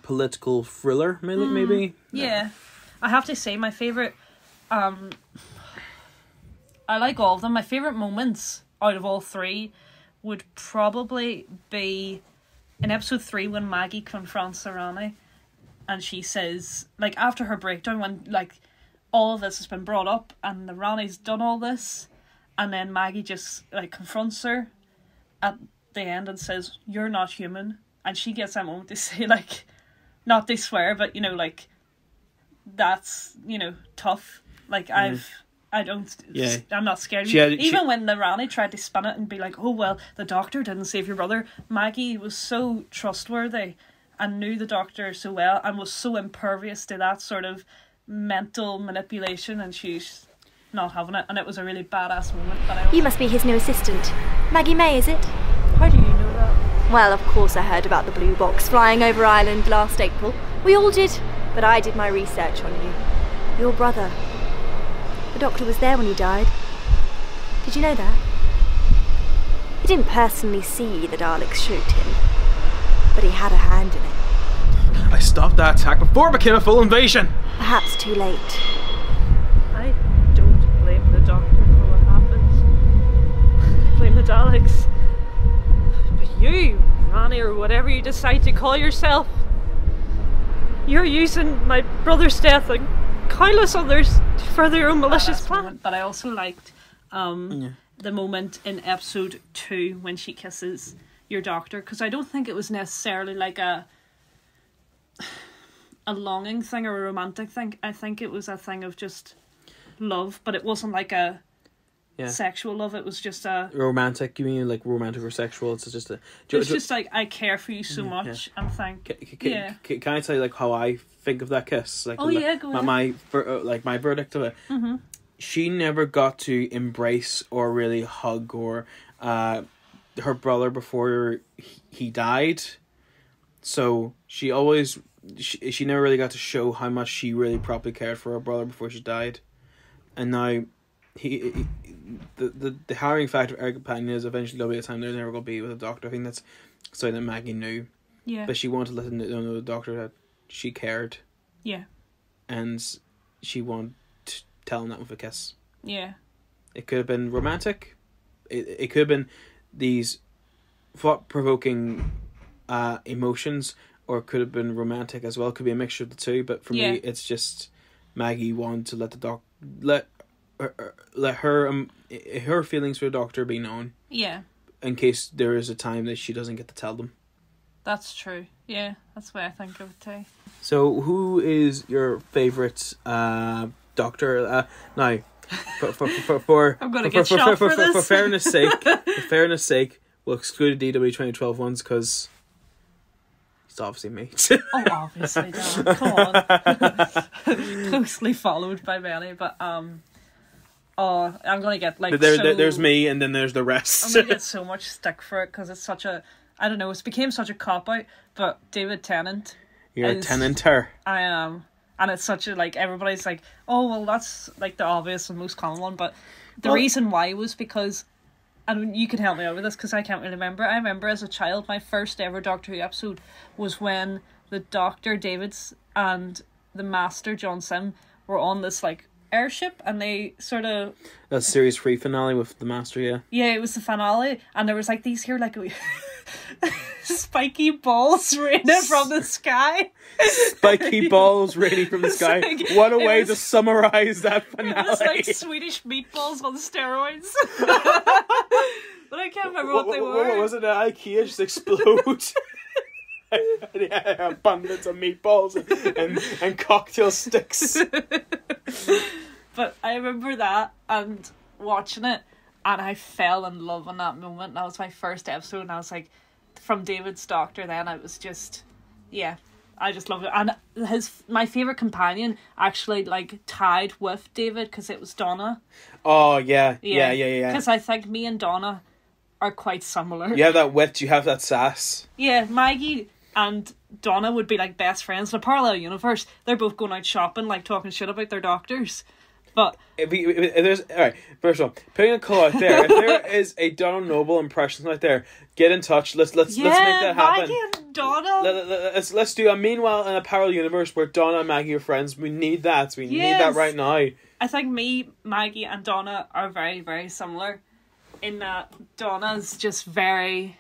political thriller, maybe. Yeah, I have to say my favorite. I like all of them. My favourite moments out of all 3 would probably be in episode 3 when Maggie confronts Arani and she says, like, after her breakdown, when, like, all of this has been brought up and the Rani's done all this, and then Maggie just, like, confronts her at the end and says, "You're not human." And she gets that moment to say, like, not to swear, but, you know, like, that's, you know, tough. Like, I'm not scared of you. Even when the Rani tried to spin it and be like, "Oh, well, the doctor didn't save your brother," Maggie was so trustworthy and knew the doctor so well and was so impervious to that sort of mental manipulation, and she's not having it. And it was a really badass moment. You must be his new assistant. Maggie May, is it? How do you know that? Well, of course I heard about the blue box flying over Ireland last April. We all did, but I did my research on you. Your brother. The doctor was there when he died. Did you know that? He didn't personally see the Daleks shoot him, but he had a hand in it. I stopped that attack before it became a full invasion! Perhaps too late. I don't blame the doctor for what happened. I blame the Daleks. But you, Rani, or whatever you decide to call yourself, you're using my brother's death and countless others to further your own malicious plan. But I also liked the moment in episode 2 when she kisses your doctor, because I don't think it was necessarily like a longing thing or a romantic thing. I think it was a thing of just love, but it wasn't like a sexual love. It was just a romantic. You mean like romantic or sexual? It's just a. It's just like, I care for you so much, and Can I tell you like how I think of that kiss? Like, go ahead. My verdict of it. Mm-hmm. She never got to embrace or really hug or her brother before he died, so she never really got to show how much she really properly cared for her brother before she died. And now the harrowing fact of Eric Companion is eventually there'll be a time they're never going to be with a doctor. I think that's something that Maggie knew. Yeah. But she wanted to let them know the doctor that she cared. Yeah. And she wanted to tell him that with a kiss. Yeah. It could have been romantic. It could have been these thought-provoking emotions, or it could have been romantic as well. It could be a mixture of the two. But for me, it's just Maggie wanted to let her feelings for the doctor be known. Yeah. In case there is a time that she doesn't get to tell them. That's true. Yeah, that's the way I think of it too. So, who is your favourite doctor? Now, for I'm gonna get shot for this. For fairness sake, we'll exclude the DW 2012 ones because it's obviously me. Oh, obviously, Dan. Come on. Closely followed by many, but I'm gonna get like there's me, and then there's the rest. I'm gonna get so much stick for it because it's such a, I don't know, it's became such a cop out. But David Tennant. You're a tenanter. I am. And it's such a, like, everybody's like, oh, well, that's, like, the obvious and most common one. But the reason why was because, and you can help me out with this because I can't really remember. I remember as a child, my first ever Doctor Who episode was when the Doctor Davids and the Master John Sim were on this, like, airship, and they sort of... That series 3 finale with the Master, yeah. Yeah, it was the finale, and there was, like, these here, like... spiky balls raining from the sky. Spiky balls raining from the sky. Like, what a way to summarise that finale. It was like Swedish meatballs on steroids. But I can't remember what they were. What was it? IKEA just explode. Abundance of meatballs and cocktail sticks. But I remember that and watching it, and I fell in love in that moment. That was my first episode, and I was like, from David's Doctor then, I was just, yeah. I just loved it. And my favourite companion actually, like, tied with David, because it was Donna. Oh, yeah. Yeah. Because I think me and Donna are quite similar. You have that wit, you have that sass. Yeah, Maggie and Donna would be, like, best friends in a parallel universe. They're both going out shopping, like, talking shit about their doctors. But if there's, all right, first of all, putting a call out there, if there is a Donna Noble impression out there, get in touch. Let's make that happen. Maggie and Donna. Let's do a meanwhile in a parallel universe where Donna and Maggie are friends. We need that. We need that right now. I think Maggie and Donna are very, very similar in that Donna's just very,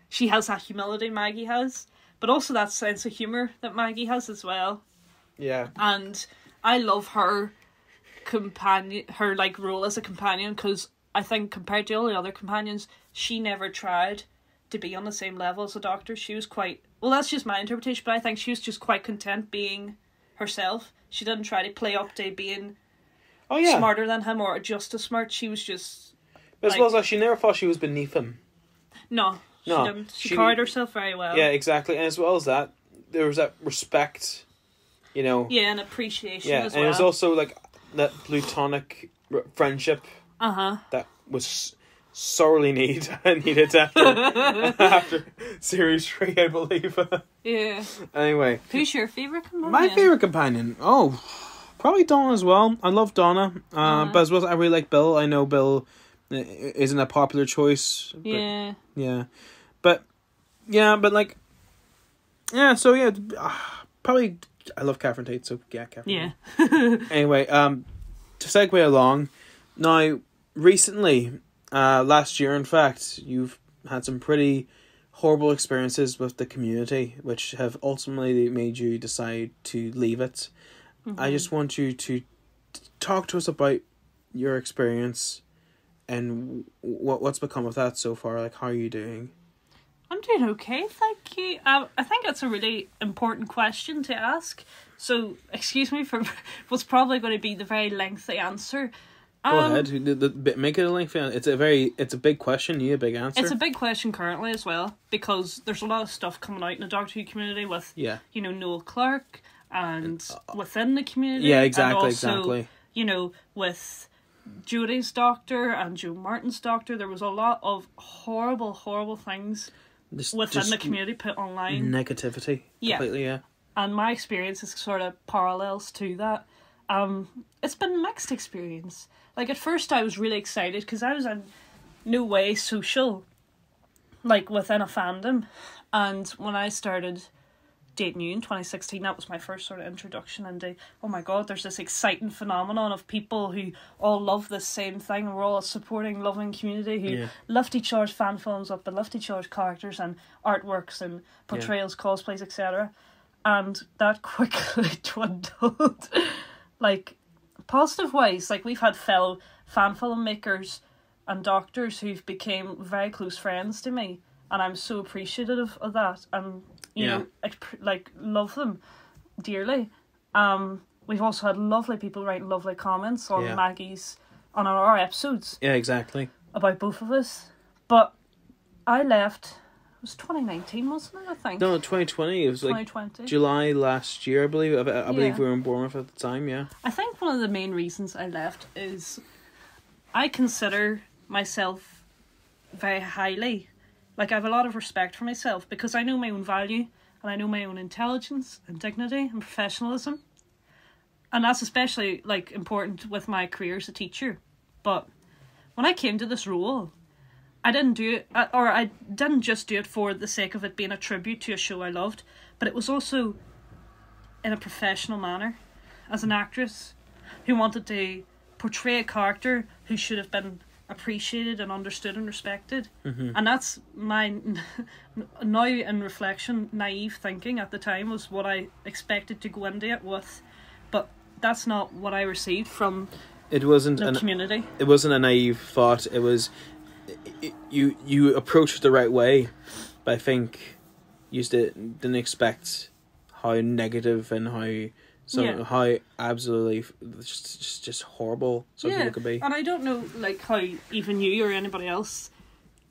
she has that humility Maggie has, but also that sense of humour that Maggie has as well. Yeah. And I love her like role as a companion, because I think compared to all the other companions, she never tried to be on the same level as the Doctor. She was quite, well, that's just my interpretation, but I think she was just quite content being herself. She didn't try to play up to being smarter than him or just as smart. She was just, but as well as that, she never thought she was beneath him. No, she didn't. She carried herself very well. Yeah, exactly. And as well as that, there was that respect, you know. Yeah, and appreciation as well. And it was also like that platonic friendship that was sorely needed after series 3, I believe. Yeah. Anyway. Who's your favourite companion? My favourite companion? Oh, probably Donna as well. I love Donna. But as well as I really like Bill. I know Bill isn't a popular choice. Yeah. But like, probably I love Catherine Tate, so yeah, Catherine. Yeah. Anyway, to segue along, now recently, last year in fact, you've had some pretty horrible experiences with the community, which have ultimately made you decide to leave it. Mm-hmm. I just want you to talk to us about your experience and what's become of that so far. Like, how are you doing? I'm doing okay, thank you. I think that's a really important question to ask. So, excuse me for what's probably going to be the very lengthy answer. Go ahead. Make it a lengthy answer. It's a big question. You need a big answer. It's a big question currently as well, because there's a lot of stuff coming out in the Doctor Who community with, Noel Clarke and within the community. Yeah, exactly, and also, exactly. With Jodie's Doctor and Joe Martin's Doctor, there was a lot of horrible, horrible things within the community put online. Negativity. Yeah. Completely, yeah. And my experience is sort of parallels to that. It's been a mixed experience. Like, at first I was really excited because I was in no way social, like, within a fandom. And when I started dating you in 2016, that was my first sort of introduction into, oh my god, there's this exciting phenomenon of people who all love the same thing, and we're all a supporting, loving community who lift each other's fan films up and lift each other's characters and artworks and portrayals, cosplays, etc. And that quickly dwindled. Like, positive ways. Like, we've had fellow fan filmmakers and doctors who've became very close friends to me, and I'm so appreciative of that, and you know, love them dearly. We've also had lovely people writing lovely comments on on our episodes. Yeah, exactly. About both of us. But I left, it was 2019, wasn't it, I think? No, 2020. It was 2020. Like July last year, I believe. I believe we were in Bournemouth at the time, yeah. I think one of the main reasons I left is I consider myself very highly. Like, I have a lot of respect for myself because I know my own value and I know my own intelligence and dignity and professionalism. And that's especially, like, important with my career as a teacher. But when I came to this role, I didn't do it, or I didn't just do it for the sake of it being a tribute to a show I loved, but it was also in a professional manner, as an actress who wanted to portray a character who should have been appreciated and understood and respected. Mm-hmm. And that's my, now in reflection, naive thinking at the time was what I expected to go into it with, but that's not what I received from the community. It wasn't a naive thought. It was you approached it the right way, but I think you didn't expect how negative and how absolutely just horrible some people could be. And I don't know, like, how even you or anybody else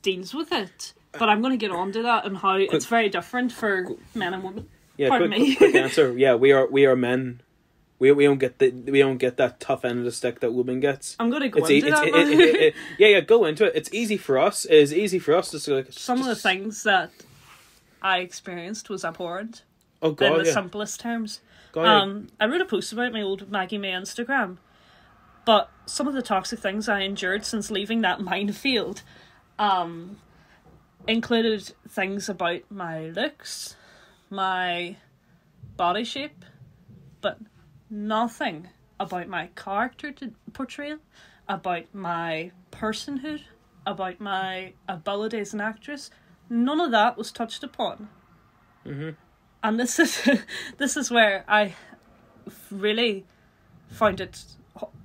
deals with it, but I'm going to get on to that and how it's very different for men and women. Quick answer. Yeah, we are men. We don't get that tough end of the stick that woman gets. I'm gonna go into that. Go into it. It's easy for us. It is easy for us to like. Some of the things that I experienced was abhorrent. Oh God! In the simplest terms. I wrote a post about my old Maggie May Instagram, but some of the toxic things I endured since leaving that minefield, included things about my looks, my body shape, but nothing about my character portrayal, about my personhood, about my ability as an actress. None of that was touched upon. Mm-hmm. And this is where I really found it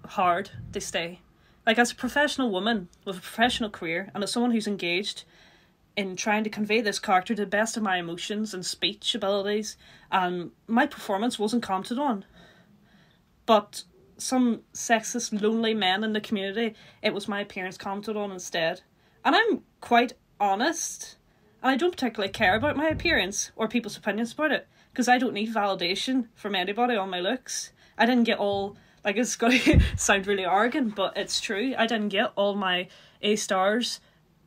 hard to stay. Like, as a professional woman with a professional career, and as someone who's engaged in trying to convey this character to the best of my emotions and speech abilities, my performance wasn't commented on. But some sexist, lonely men in the community, it was my appearance commented on instead. And I'm quite honest, and I don't particularly care about my appearance or people's opinions about it, because I don't need validation from anybody on my looks. I didn't get all, like, it's going to sound really arrogant, but it's true. I didn't get all my A stars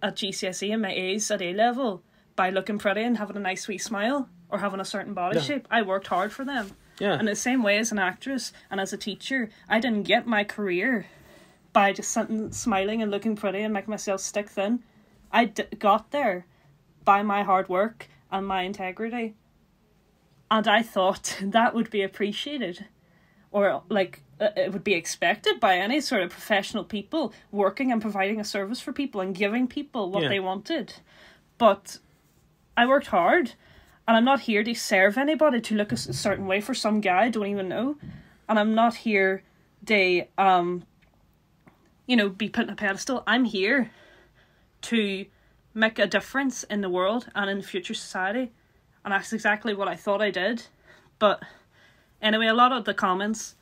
at GCSE and my A's at A level by looking pretty and having a nice sweet smile or having a certain body shape. I worked hard for them. Yeah. In the same way as an actress and as a teacher, I didn't get my career by just sitting, smiling and looking pretty and making myself stick thin. I got there by my hard work and my integrity. And I thought that would be appreciated. Or, like, it would be expected by any sort of professional people working and providing a service for people and giving people what they wanted. But I worked hard. And I'm not here to serve anybody to look a certain way for some guy I don't even know. And I'm not here to, be put on a pedestal. I'm here to make a difference in the world and in the future society. And that's exactly what I thought I did. But anyway, a lot of the comments,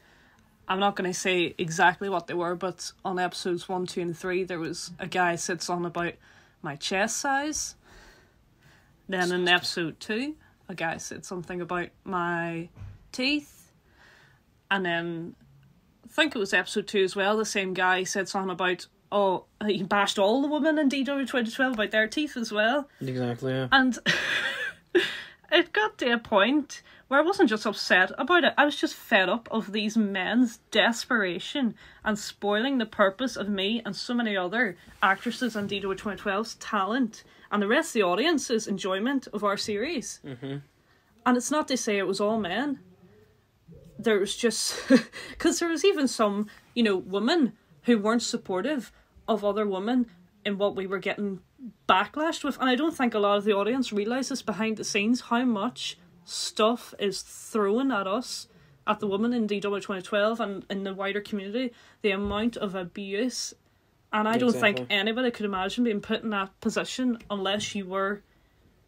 I'm not going to say exactly what they were, but on episodes 1, 2, and 3, there was a guy sits on about my chest size. Then in episode 2, a guy said something about my teeth. And then, I think it was episode 2 as well, the same guy said something about, he bashed all the women in DW 2012 about their teeth as well. Exactly, yeah. And it got to a point where I wasn't just upset about it, I was just fed up of these men's desperation and spoiling the purpose of me and so many other actresses in DW 2012's talent and the rest of the audience's enjoyment of our series. Mm-hmm. And it's not to say it was all men. There was just... Because there was even some, women who weren't supportive of other women in what we were getting backlashed with. And I don't think a lot of the audience realises behind the scenes how much stuff is thrown at us, at the women in DW 2012 and in the wider community. The amount of abuse... And I don't think anybody could imagine being put in that position unless you were,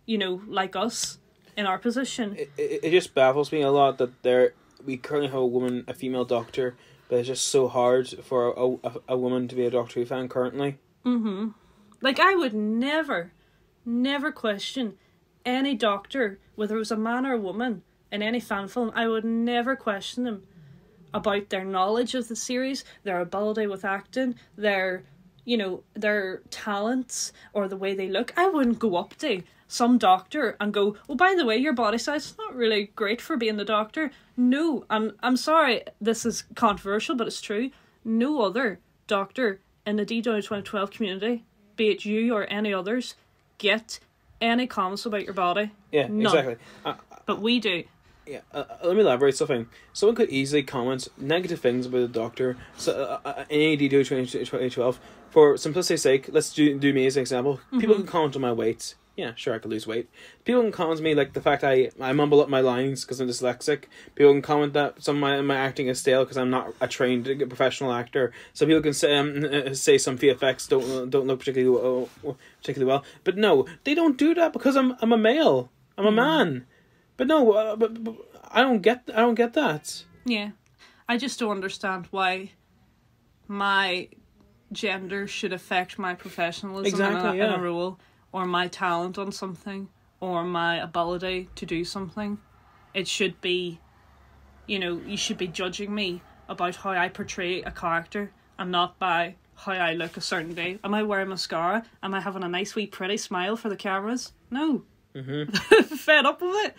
like us in our position. It just baffles me a lot that we currently have a female doctor, but it's just so hard for a woman to be a Doctor Who fan currently. Mm-hmm. Like, I would never question any doctor, whether it was a man or a woman, in any fan film. I would never question them about their knowledge of the series, their ability with acting, their talents or the way they look. I wouldn't go up to some doctor and go, oh, by the way, your body size is not really great for being the doctor. No, I'm sorry, this is controversial, but it's true. No other doctor in the DW 2012 community, be it you or any others, get any comments about your body. Yeah, none. Exactly. But we do. Yeah, let me elaborate something. Someone could easily comment negative things about the doctor in any DW 2012. For simplicity's sake, let's do me as an example. Mm-hmm. People can comment on my weight. Yeah, sure, I could lose weight. People can comment on me, like the fact I mumble up my lines because I'm dyslexic. People can comment that some of my acting is stale because I'm not a trained professional actor. Some people can say some VFX don't look particularly well. But no, they don't do that because I'm a male. I'm a man. But no, but I don't get that. Yeah, I just don't understand why my gender should affect my professionalism in a role, or my talent on something, or my ability to do something. It should be, you should be judging me about how I portray a character and not by how I look a certain day. Am I wearing mascara? Am I having a nice wee pretty smile for the cameras? No. Fed up with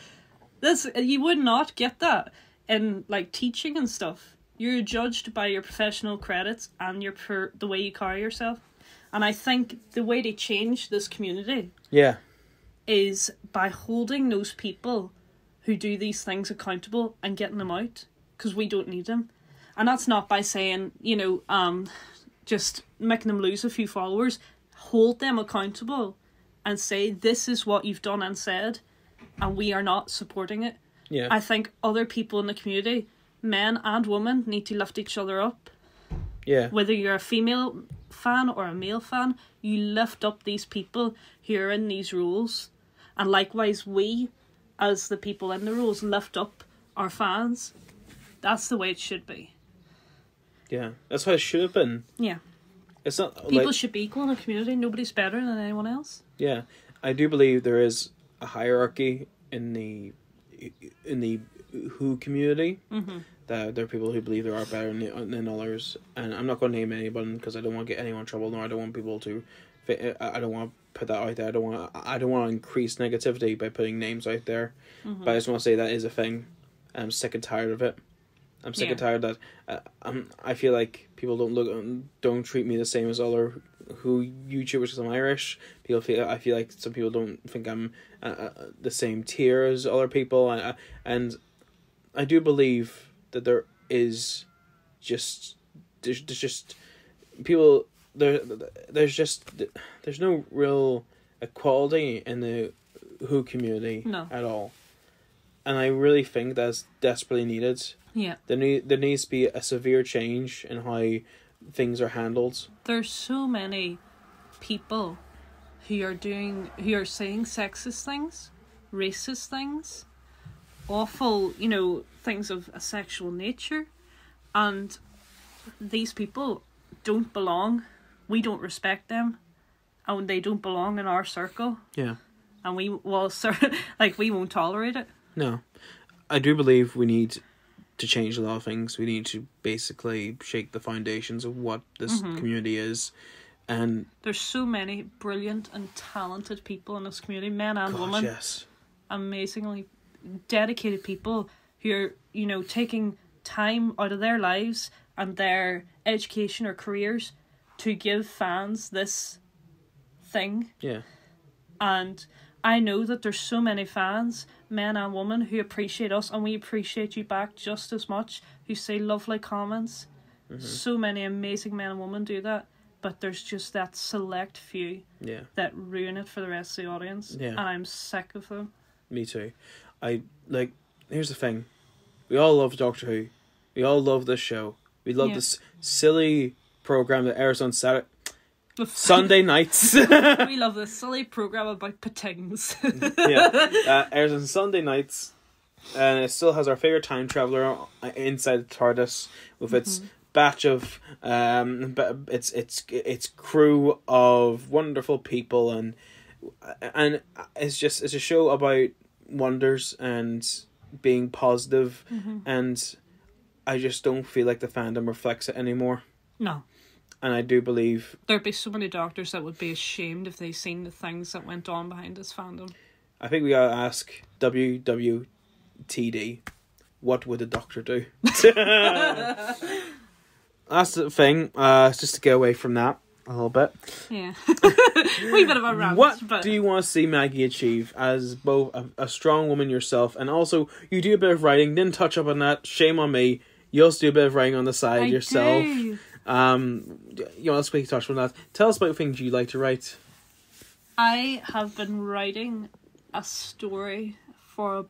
it. You would not get that in like teaching and stuff. You're judged by your professional credits and the way you carry yourself. And I think the way to change this community is by holding those people who do these things accountable and getting them out, because we don't need them. And that's not by saying, just making them lose a few followers. Hold them accountable and say, this is what you've done and said, and we are not supporting it. Yeah. I think other people in the community, men and women, need to lift each other up. Yeah. Whether you're a female fan or a male fan, you lift up these people who are in these roles. And likewise, we, as the people in the roles, lift up our fans. That's the way it should be. Yeah, that's how it should have been. Yeah. It's not people should be equal in a community. Nobody's better than anyone else. Yeah. I do believe there is a hierarchy in the Who community. Mm-hmm. That there are people who believe there are better than others, and I'm not going to name anyone because I don't want to get anyone in trouble. No, I don't want people to. I don't want to put that out there. I don't want to increase negativity by putting names out there. Mm-hmm. But I just want to say that is a thing. I'm sick and tired of it. I'm sick and tired that I feel like people don't treat me the same as other Who YouTubers because I'm Irish. I feel like some people don't think I'm the same tier as other people, and I do believe that there's just people there's no real equality in the Who community at all, and I really think that's desperately needed. Yeah, there needs to be a severe change in how things are handled. There's so many people who are saying sexist things, racist things, awful, things of a sexual nature, and these people don't belong. We don't respect them, and they don't belong in our circle. Yeah, and we won't tolerate it. No, I do believe we need to change a lot of things. We need to basically shake the foundations of what this community is. And there's so many brilliant and talented people in this community, men and women. Yes. Amazingly dedicated people who are, taking time out of their lives and their education or careers to give fans this thing. Yeah. And I know that there's so many fans, men and women, who appreciate us, and we appreciate you back just as much, who say lovely comments. So many amazing men and women do that, but there's just that select few that ruin it for the rest of the audience, and I'm sick of them. Me too. Here's the thing. We all love Doctor Who. We all love this show. We love this silly program that airs on Sunday nights. We love this silly program about patings. Airs on Sunday nights, and it still has our favorite time traveler inside the TARDIS with its batch of its crew of wonderful people, and it's a show about wonders and being positive, and I just don't feel like the fandom reflects it anymore. No. And I do believe there'd be so many doctors that would be ashamed if they seen the things that went on behind this fandom. I think we gotta ask WWTD, what would a doctor do? That's the thing. Just to get away from that a little bit. Yeah. Wee bit of a rant. What do you want to see Maggie achieve as both a strong woman yourself, and also you do a bit of writing? Didn't touch up on that. Shame on me. You also do a bit of writing on the side yourself. Do. Let's quickly touch on that. Tell us about things you like to write. I have been writing a story for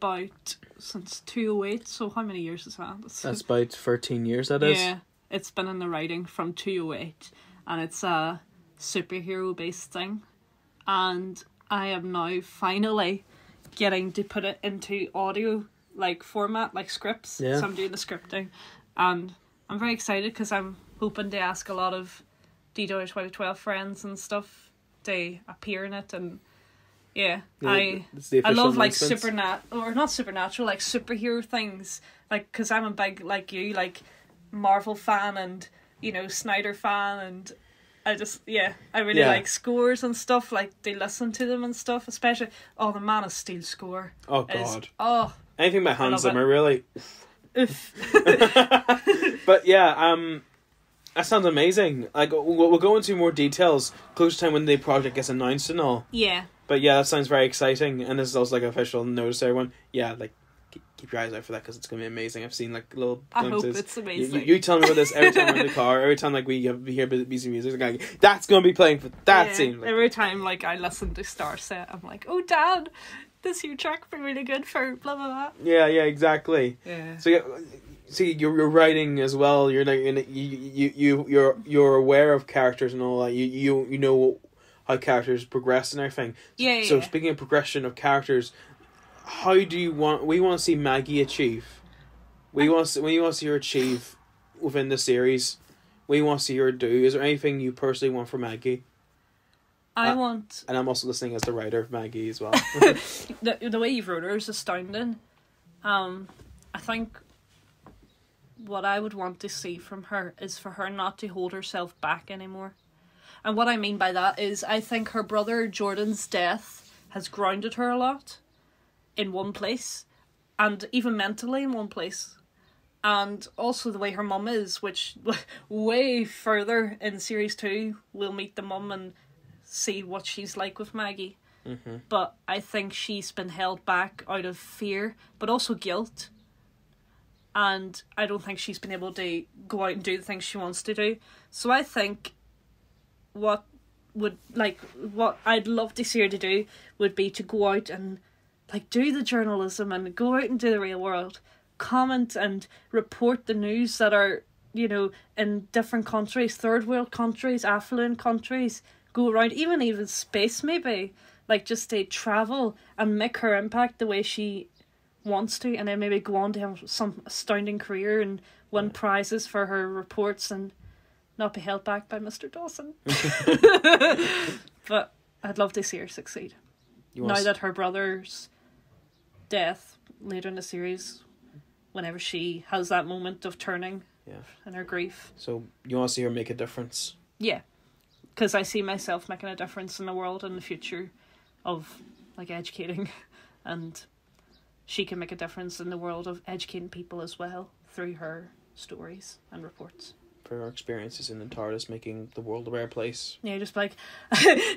since 2008. So how many years is that? That's about 13 years. That is. Yeah, it's been in the writing from 2008, and it's a superhero based thing, and I am now finally getting to put it into audio format, like scripts. Yeah. So I'm doing the scripting, and I'm very excited because I'm hoping to ask a lot of DW 2012 friends and stuff to appear in it and Yeah, I love like not supernatural, like superhero things. Like, because I'm a big, like you, like Marvel fan and, you know, Snyder fan, and I really like scores and stuff. Like, they listen to them and stuff, especially the Man of Steel score. Oh God! Anything by Hans Zimmer, really. But yeah, that sounds amazing. Like, we'll go into more details close to time when the project gets announced and all. Yeah. But yeah, that sounds very exciting, and this is also like an official notice to everyone. Yeah, like keep your eyes out for that because it's gonna be amazing. I've seen like little glimpses. I hope it's amazing. You tell me about this every time we're in the car. Every time like we hear busy music, like that's gonna be playing for that scene. Like, every time like I listen to Starset, I'm like, oh Dad, this your track be really good for blah blah blah. Yeah, exactly. Yeah. So see, you're writing as well. You're like you're aware of characters and all that. You know how characters progress and everything. So speaking of progression of characters, how do you want? We want to see Maggie achieve. We want to see her achieve within the series. We want to see her do. Is there anything you personally want for Maggie? I want, and I'm also listening as the writer of Maggie as well. the way you've wrote her is astounding. I think what I would want to see from her is for her not to hold herself back anymore. And what I mean by that is I think her brother Jordan's death has grounded her a lot in one place, and even mentally in one place. And also the way her mum is, which way further in series 2 we'll meet the mum and see what she's like with Maggie. Mm-hmm. But I think she's been held back out of fear, but also guilt. And I don't think she's been able to go out and do the things she wants to do. So I think what I'd love to see her to do would be to go out and like do the journalism and go out into the real world, comment and report the news that are, you know, in different countries, third world countries, affluent countries, go around, even space maybe, like just to travel and make her impact the way she wants to, and then maybe go on to have some astounding career and win prizes for her reports and not be held back by Mr. Dawson. But I'd love to see her succeed. Now that her brother's death later in the series, whenever she has that moment of turning and her grief. So you want to see her make a difference? Yeah. Because I see myself making a difference in the world in the future of like educating, and she can make a difference in the world of educating people as well through her stories and reports. For our experiences in the TARDIS, making the world a better place. Yeah, just like,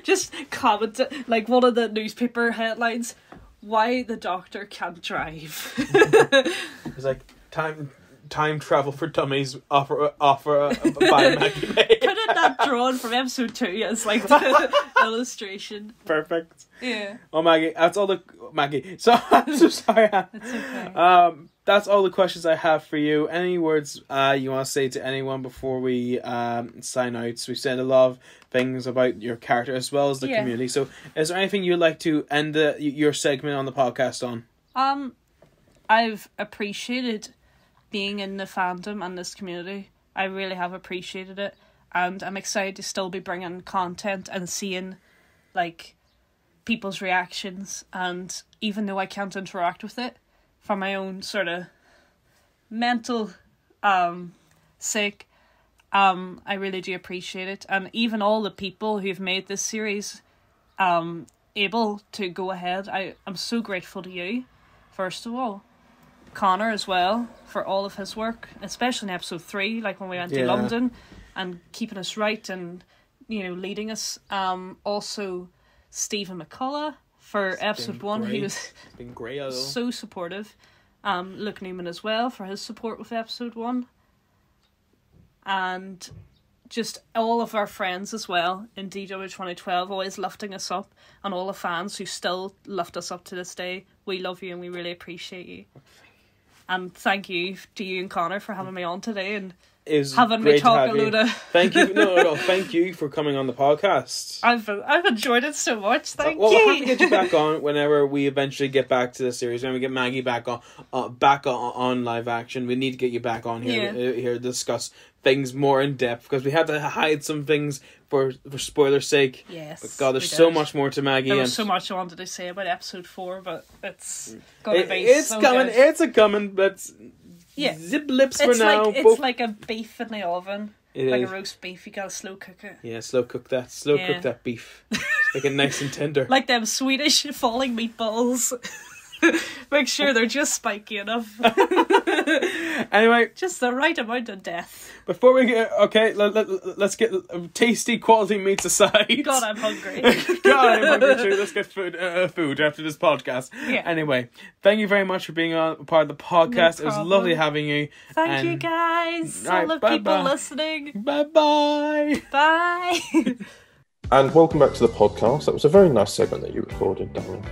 just comment, like one of the newspaper headlines, why the Doctor can't drive. It's like, time travel for dummies offer by Maggie May. Could it not drawn from episode 2 as like the illustration? Perfect. Yeah. Oh, Maggie, that's all the... Maggie, so I'm so sorry. It's okay. That's all the questions I have for you. Any words you want to say to anyone before we sign out? So we said a lot of things about your character as well as the community. So is there anything you'd like to end your segment on the podcast on? I've appreciated being in the fandom and this community. I really have appreciated it, and I'm excited to still be bringing content and seeing like people's reactions, and even though I can't interact with it for my own sort of mental sake, I really do appreciate it. And even all the people who've made this series able to go ahead, I'm so grateful to you, first of all. Connor as well, for all of his work, especially in episode 3, like when we went to London, and keeping us right and, you know, leading us. Also Stephen McCullough for episode 1. He was been great, so supportive. Luke Newman as well for his support with episode 1. And just all of our friends as well in DW 2012, always lifting us up, and all the fans who still lift us up to this day. We love you and we really appreciate you. And thank you to you and Connor for having me on today. And is having great me talk to have a load you. of... Thank you. No, thank you for coming on the podcast. I've enjoyed it so much. Thank you. Well, we'll have to get you back on whenever we eventually get back to the series. When we get Maggie back on live action, we need to get you back on here here to discuss things more in depth, because we had to hide some things for spoiler's sake. Yes. But God, there's so much more to Maggie. There was so much I wanted to say about episode 4, but it's gonna be it's so coming. good. It's a coming, but zip lips for now. It's like a beef in the oven. It like is. a roast beef, you gotta slow cook it. Yeah, slow cook that beef. Make it nice and tender. Like them Swedish falling meatballs. Make sure they're just spiky enough. Anyway, just the right amount of death. Before we get let's get tasty quality meats aside. God, I'm hungry. God, I'm hungry too. Let's get food after this podcast. Yeah. Anyway, thank you very much for being on part of the podcast. It was lovely having you. Thank you guys. All the people listening. Bye. Bye. And welcome back to the podcast. That was a very nice segment that you recorded, Daniel.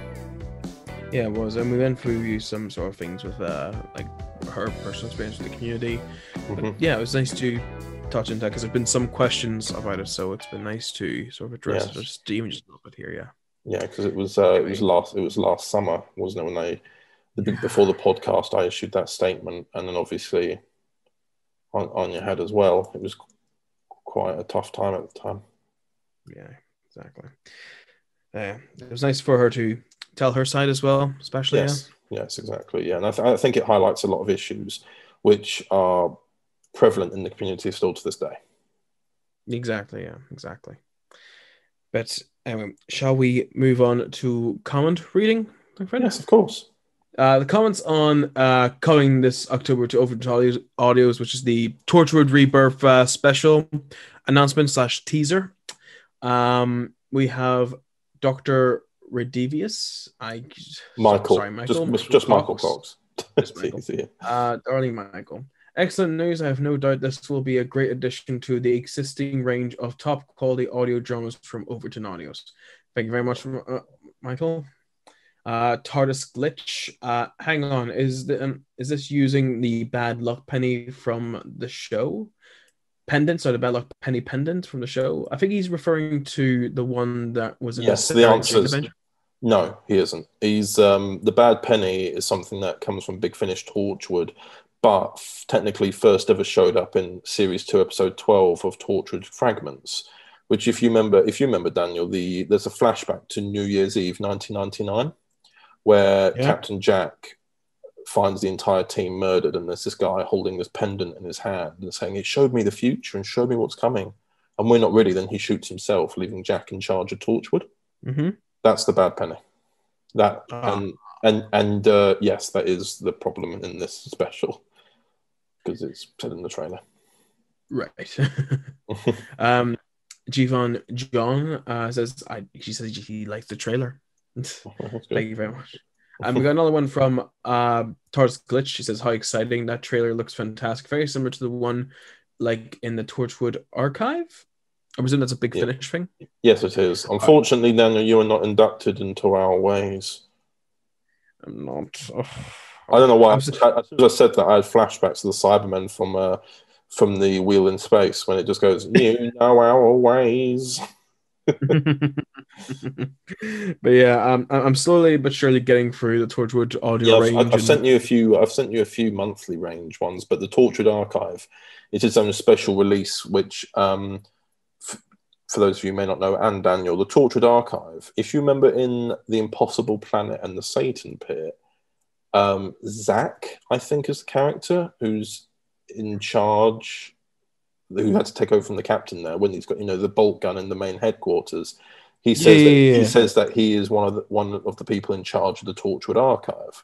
Yeah, it was, and we went through some sort of things with like her personal experience with the community. But yeah, it was nice to touch into that, because there've been some questions about it, so it's been nice to sort of address it, just a little bit here. Yeah, because it was last summer, wasn't it? When before the podcast, I issued that statement, and then obviously on your head as well. It was quite a tough time at the time. Yeah, exactly. It was nice for her to tell her side as well, especially. Yes, exactly. Yeah, and I think it highlights a lot of issues which are prevalent in the community still to this day. Exactly. But anyway, shall we move on to comment reading, my friend? Yes, of course. The comments on coming this October to Overton Audios, which is the Torchwood Rebirth special announcement / teaser. We have Dr. Redivius. Michael. Michael. Just Michael Cox. Darling Michael. Excellent news. I have no doubt this will be a great addition to the existing range of top quality audio dramas from Overton Audios. Thank you very much, Michael. TARDIS glitch. Hang on. Is this using the bad luck penny from the show? Pendant, so the bad luck penny pendant from the show. I think he's referring to the one that was in the answer is no, he isn't. He's the bad penny is something that comes from Big Finish Torchwood, but technically first ever showed up in series 2 episode 12 of Torchwood Fragments, which if you remember Daniel, there's a flashback to New Year's Eve 1999 where Captain Jack finds the entire team murdered, and there's this guy holding this pendant in his hand and saying, "It showed me the future and showed me what's coming." And we're not ready. Then he shoots himself, leaving Jack in charge of Torchwood. Mm-hmm. That's the bad penny. Yes, that is the problem in this special, because it's said in the trailer. Right. Jivon John says she says he likes the trailer. Thank you very much. And we got another one from TARDIS Glitch. She says, "How exciting. That trailer looks fantastic. Very similar to the one like in the Torchwood archive." I presume that's a Big Finish thing? Yes, it is. Unfortunately, Daniel, you are not inducted into our ways. I'm not. I don't know why. As soon as I said that, I had flashbacks to the Cybermen from the Wheel in Space, when it just goes, "You know our ways." But yeah, I'm slowly but surely getting through the Torchwood audio range. I've sent you a few monthly range ones, but the Torchwood archive is its own special release, which for those of you who may not know, and Daniel, the Torchwood archive, if you remember in The Impossible Planet and the Satan Pit, Zach, I think, is the character who's in charge, who had to take over from the captain there when he's got, the bolt gun in the main headquarters. He says that he is one of the people in charge of the Torchwood archive.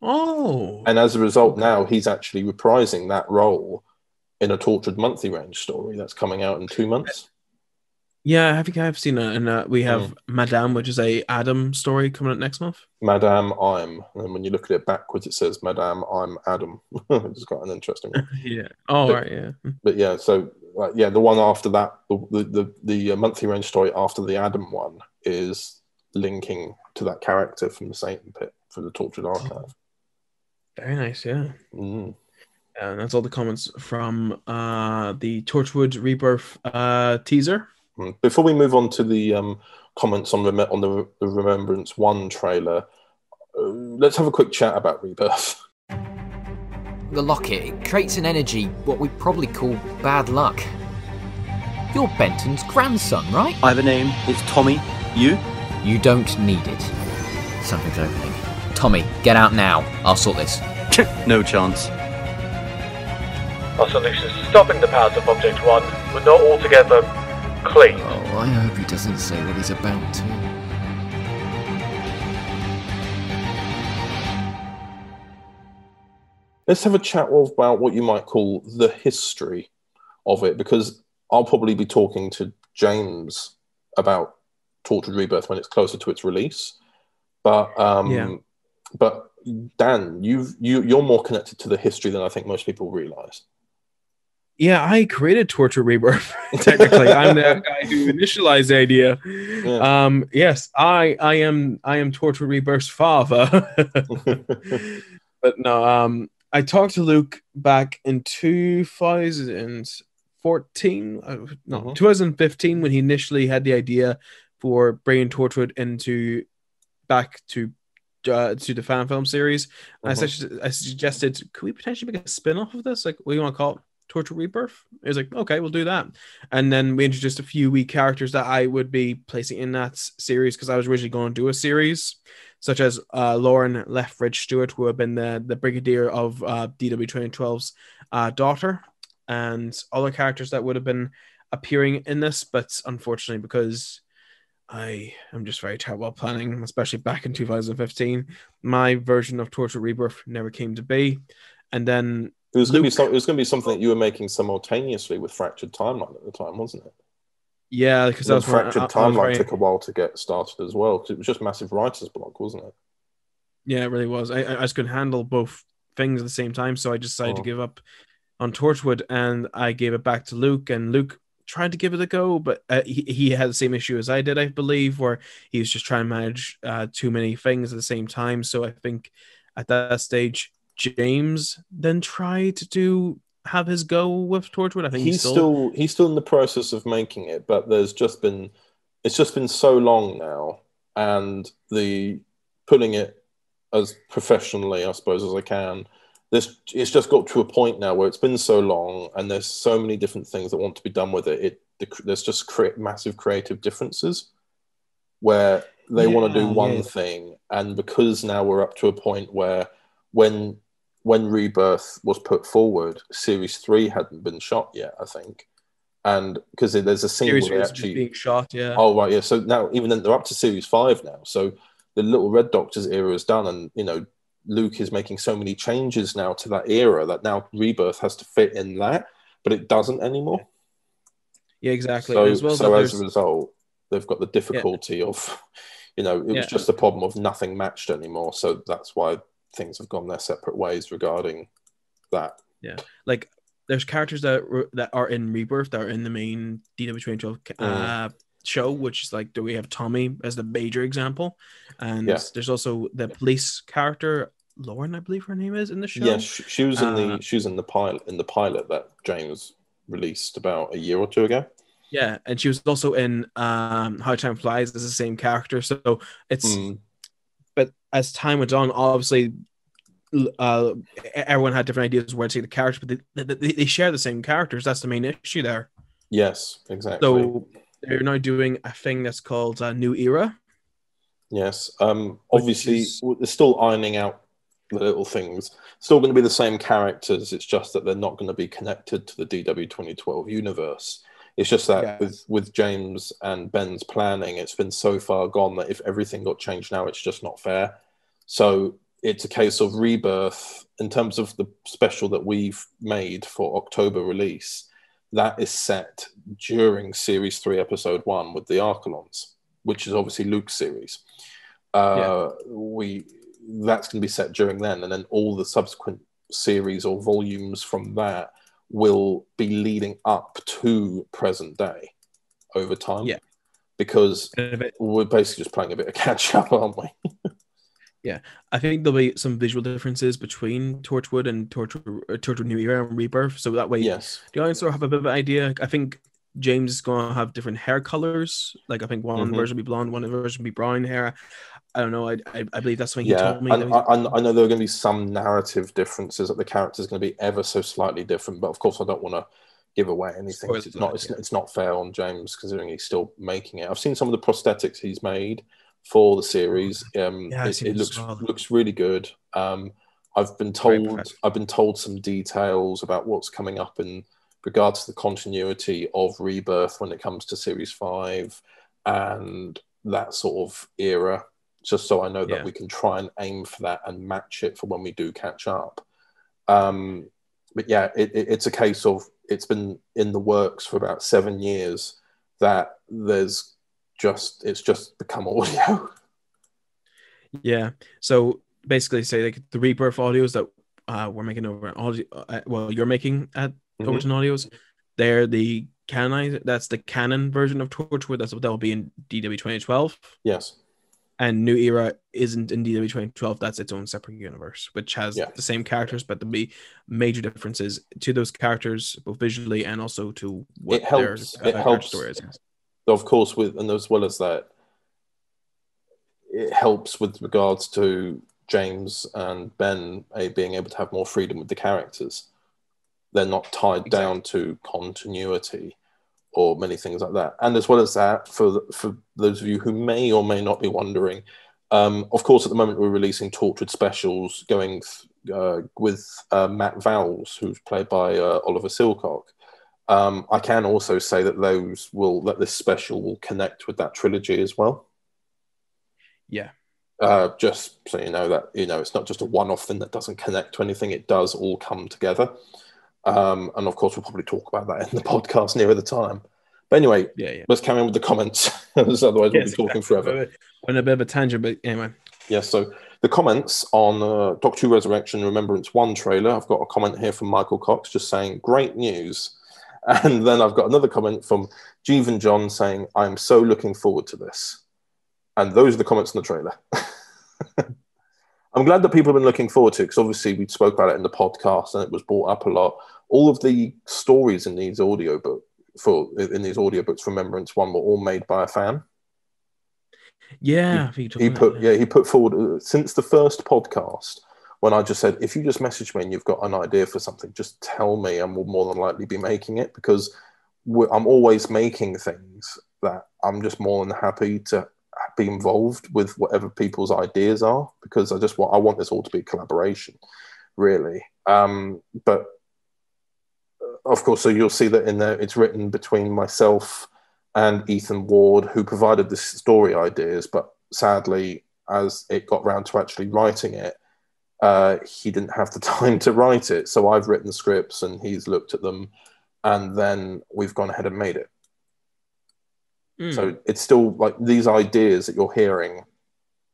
Oh. And as a result, now he's actually reprising that role in a Torchwood monthly range story that's coming out in 2 months. Yeah, I think I've seen it. And we have Madame, which is a Adam story coming out next month. Madame I'm. And when you look at it backwards, it says Madame I'm Adam. It's got an interesting one. Yeah. Oh, right, yeah. But yeah, so the one after that, the monthly range story after the Adam one is linking to that character from the Satan Pit for the Torchwood archive. Very nice, yeah. And that's all the comments from the Torchwood Rebirth teaser. Before we move on to the comments on the Remembrance 1 trailer, let's have a quick chat about Rebirth. The locket, it creates an energy, what we probably call bad luck. You're Benton's grandson, right? I have a name. It's Tommy. You? You don't need it. Something's opening. Tommy, get out now. I'll sort this. No chance. Our solution is stopping the path of Object 1, but not altogether clean. Oh, I hope he doesn't say what he's about to. Let's have a chat about what you might call the history of it, because I'll probably be talking to James about Torchwood Rebirth when it's closer to its release. But but Dan, you're more connected to the history than I think most people realise. Yeah, I created Torchwood Rebirth. Technically, I'm the guy who initialized the idea. Yeah. Yes, I am Torchwood Rebirth's father. But no, I talked to Luke back in 2015 when he initially had the idea for bringing Torchwood back to the fan film series. And I suggested, could we potentially make a spin-off of this? Like, what do you want to call it? Torchwood Rebirth? He was like, okay, we'll do that. And then we introduced a few wee characters that I would be placing in that series, because I was originally going to do a series, such as Lauren Lethbridge Stewart, who have been the brigadier of DW2012's daughter, and other characters that would have been appearing in this. But unfortunately, because I am just very terrible at planning, especially back in 2015, my version of Torchwood Rebirth never came to be. And then it was going to be something that you were making simultaneously with Fractured Timeline at the time, wasn't it? Yeah, because that was Fractured Timeline took a while to get started as well, because it was just massive writer's block, wasn't it? Yeah, it really was. I just couldn't handle both things at the same time, so I decided to give up on Torchwood, and I gave it back to Luke, and Luke tried to give it a go, but he had the same issue as I did, I believe, where he was just trying to manage too many things at the same time. So I think at that stage, James then tried to have his go with Torchwood. I think he's still in the process of making it, but it's just been so long now, and the putting it as professionally, I suppose, as I can. It's just got to a point now where it's been so long, and there's so many different things that want to be done with it. There's just massive creative differences where they want to do one thing, and because now we're up to a point where when Rebirth was put forward, Series 3 hadn't been shot yet, I think. And because there's a scene Series where they actually being shot, yeah. Oh, right, yeah. So now, even then, they're up to Series 5 now. So the Little Red Doctor's era is done, and, Luke is making so many changes now to that era that now Rebirth has to fit in that, but it doesn't anymore. Yeah, exactly. So as a result, they've got the difficulty of, it was just a problem of nothing matched anymore. So that's why things have gone their separate ways regarding that. Yeah, like there's characters that are in Rebirth that are in the main DW2012 show, which is like, do we have Tommy as the major example, and there's also the police character Lauren, I believe her name is, in the show. Yeah, she was in the pilot that James released about a year or two ago. Yeah, and she was also in How Time Flies as the same character. So it's but as time went on, obviously everyone had different ideas of where to see the characters, but they share the same characters. That's the main issue there. Yes, exactly. So they're now doing a thing that's called New Era. Yes. Obviously, they're still ironing out the little things. Still going to be the same characters. It's just that they're not going to be connected to the DW 2012 universe. It's just that with James and Ben's planning, it's been so far gone that if everything got changed now, it's just not fair. So it's a case of Rebirth in terms of the special that we've made for October release. That is set during Series 3, Episode 1 with the Archelons, which is obviously Luke's series. That's going to be set during then, and then all the subsequent series or volumes from that will be leading up to present day over time. Yeah, because we're basically just playing a bit of catch up, aren't we? Yeah, I think there'll be some visual differences between Torchwood and Torchwood New Era and Rebirth, so that way the audience will have a bit of an idea. I think James is going to have different hair colors. Like I think one version will be blonde, one version will be brown hair. I don't know. I believe that's something he told me. I know there are going to be some narrative differences, that the character's going to be ever so slightly different, but of course I don't want to give away anything. It's not fair on James, considering he's still making it. I've seen some of the prosthetics he's made for the series. It looks really good. I've been told some details about what's coming up in regards to the continuity of Rebirth when it comes to Series 5 and that sort of era, just so I know that we can try and aim for that and match it for when we do catch up. But yeah, it's a case of it's been in the works for about 7 years that it's just become audio. Yeah. So basically, say like the Rebirth audios that we're making over at audio, you're making at Overton Audios, they're the canonized. That's the canon version of Torchwood. That's what that'll be in DW 2012. Yes. And New Era isn't in DW 2012. That's its own separate universe, which has the same characters, but there'll be major differences to those characters, both visually and also to what their story is. Of course, and as well as that, it helps with regards to James and Ben being able to have more freedom with the characters. They're not tied down to continuity or many things like that. And as well as that, for those of you who may or may not be wondering, of course, at the moment we're releasing Torchwood specials going with Matt Vowles, who's played by Oliver Silcock. I can also say that this special will connect with that trilogy as well. Yeah. Just so you know that, it's not just a one-off thing that doesn't connect to anything. It does all come together. And of course, we'll probably talk about that in the podcast nearer the time. But anyway, let's carry on with the comments. Otherwise, we'll be talking forever. On a bit of a tangent, but anyway. Yes, so the comments on Doctor Who Resurrection Remembrance 1 trailer, I've got a comment here from Michael Cox just saying, great news. And then I've got another comment from Jeevan John saying, I'm so looking forward to this. And those are the comments on the trailer. I'm glad that people have been looking forward to it, because obviously we spoke about it in the podcast and it was brought up a lot. All of the stories in these audiobooks for Remembrance 1 were all made by a fan. Yeah, he put forward since the first podcast, when I just said, if you just message me and you've got an idea for something, just tell me and we'll more than likely be making it, because I'm always making things that I'm just more than happy to be involved with whatever people's ideas are, because I want this all to be collaboration, really. But of course, so you'll see that in there, it's written between myself and Ethan Ward, who provided the story ideas, but sadly, as it got round to actually writing it, he didn't have the time to write it. So I've written scripts and he's looked at them, and then we've gone ahead and made it. So it's still like these ideas that you're hearing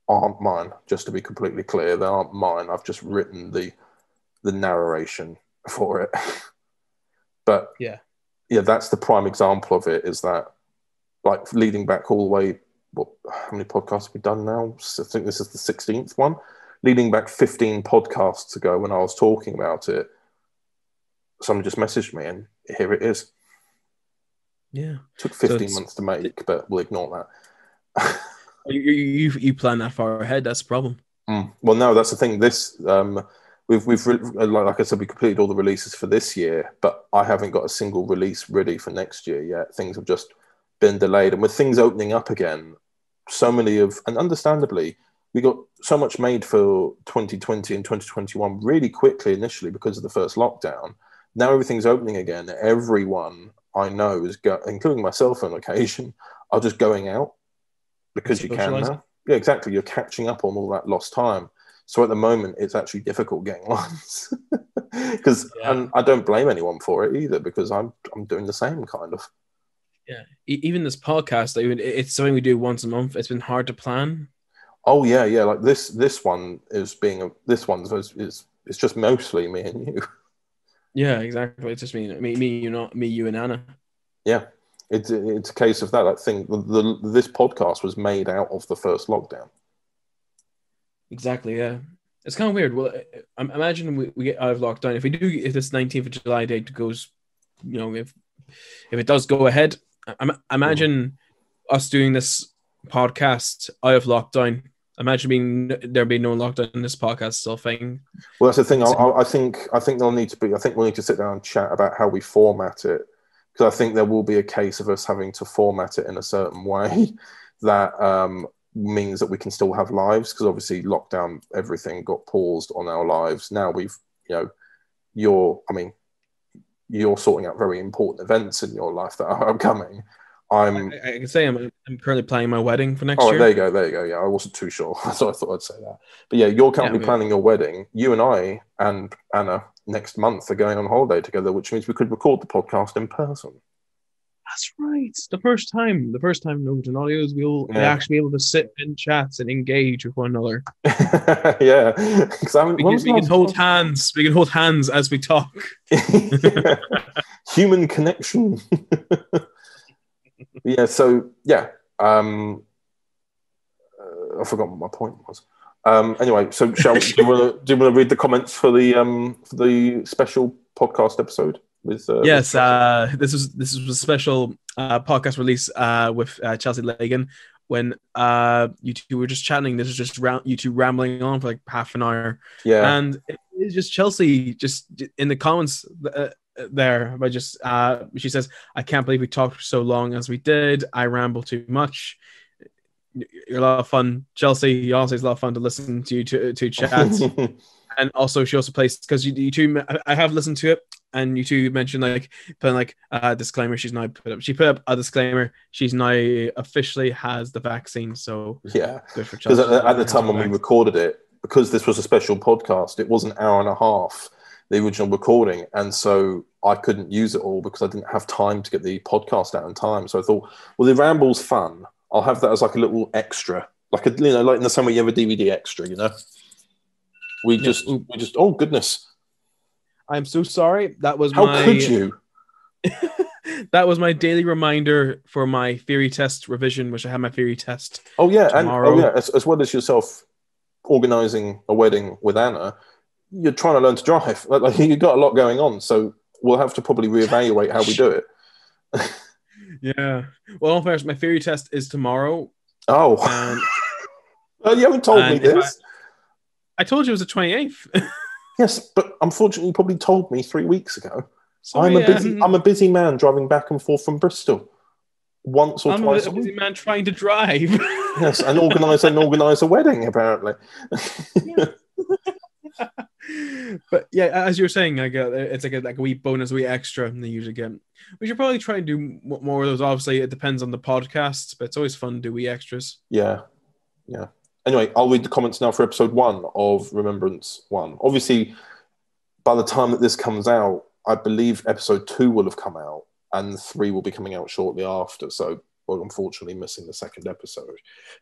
aren't mine, just to be completely clear. They aren't mine. I've just written the narration for it. But yeah, that's the prime example of it, is that, like, leading back all the way, how many podcasts have we done now? I think this is the 16th one. Leading back 15 podcasts ago, when I was talking about it, someone just messaged me and here it is. Yeah. Took 15 months to make, but we'll ignore that. you plan that far ahead, that's the problem. Well, no, that's the thing. This we've like I said, we completed all the releases for this year, but I haven't got a single release ready for next year yet. Things have just been delayed, and with things opening up again, and understandably, we got so much made for 2020 and 2021 really quickly initially because of the first lockdown. Now everything's opening again. Everyone I know is, including myself on occasion, are just going out because you can now. Yeah, exactly. You're catching up on all that lost time. So at the moment, it's actually difficult getting lines. And I don't blame anyone for it either, because I'm doing the same kind of. Yeah, even this podcast, it's something we do once a month. It's been hard to plan. Oh yeah. Like this one is it's just mostly me and you. Yeah, exactly. It's just me, you, and Anna. Yeah, it's a case of that. I think this podcast was made out of the first lockdown. Exactly, yeah. It's kind of weird. Well, imagine we get out of lockdown. If this 19th of July date goes, if it does go ahead, imagine us doing this podcast out of lockdown. Imagine there being no lockdown in this podcast still thing. Well, that's the thing. I think there'll need to be. I think we'll need to sit down and chat about how we format it, because I think there will be a case of us having to format it in a certain way that means that we can still have lives, because obviously lockdown, everything got paused on our lives. Now we've, you're sorting out very important events in your life that are upcoming. I can say I'm currently planning my wedding for next year. Oh, there you go. Yeah, I wasn't too sure, so I thought I'd say that. But yeah, you're currently planning your wedding. You and I and Anna next month are going on holiday together, which means we could record the podcast in person. That's right. The first time in Overton Audios, we'll actually be able to sit and chat and engage with one another. Yeah, we can hold hands. We can hold hands as we talk. Human connection. Yeah. So yeah. I forgot what my point was. Anyway, so do you want to read the comments for the special podcast episode? Yes, this was a special podcast release with Chelsea Lagan when you two were just chatting. This is just you two rambling on for like half an hour. Yeah, and it's just Chelsea just in the comments there. But just she says, "I can't believe we talked for so long as we did. I ramble too much." You're a lot of fun, Chelsea. You always a lot of fun to listen to you to chat. And also, she also plays, because you two, I have listened to it, and you two mentioned putting a disclaimer. She put up a disclaimer. She's now officially has the vaccine. So yeah, good for Chelsea. Because at the time when we recorded it, because this was a special podcast, it was an hour and a half, the original recording, and so I couldn't use it all because I didn't have time to get the podcast out in time. So I thought, well, the ramble's fun. I'll have that as like a little extra, like in the same way you have a DVD extra, We just, oh goodness. I'm so sorry. That was How could you? That was my daily reminder for my theory test revision, which I have my theory test. Oh yeah, tomorrow. As well as yourself organising a wedding with Anna, you're trying to learn to drive. Like you've got a lot going on, so we'll have to probably reevaluate how we do it. Yeah. Well, first, my theory test is tomorrow. Oh. You haven't told me this. I told you it was the 28th. Yes, but unfortunately, you probably told me 3 weeks ago. Sorry, I'm a busy man driving back and forth from Bristol once or twice. I'm a busy man trying to drive. Yes, and organise a wedding, apparently. But yeah, as you were saying, it's like a wee bonus, a wee extra than they usually get. We should probably try and do more of those. Obviously, it depends on the podcast, but it's always fun to do wee extras. Yeah. Anyway, I'll read the comments now for episode 1 of Remembrance 1. Obviously, by the time that this comes out, I believe episode 2 will have come out, and 3 will be coming out shortly after. So, we're unfortunately missing the second episode.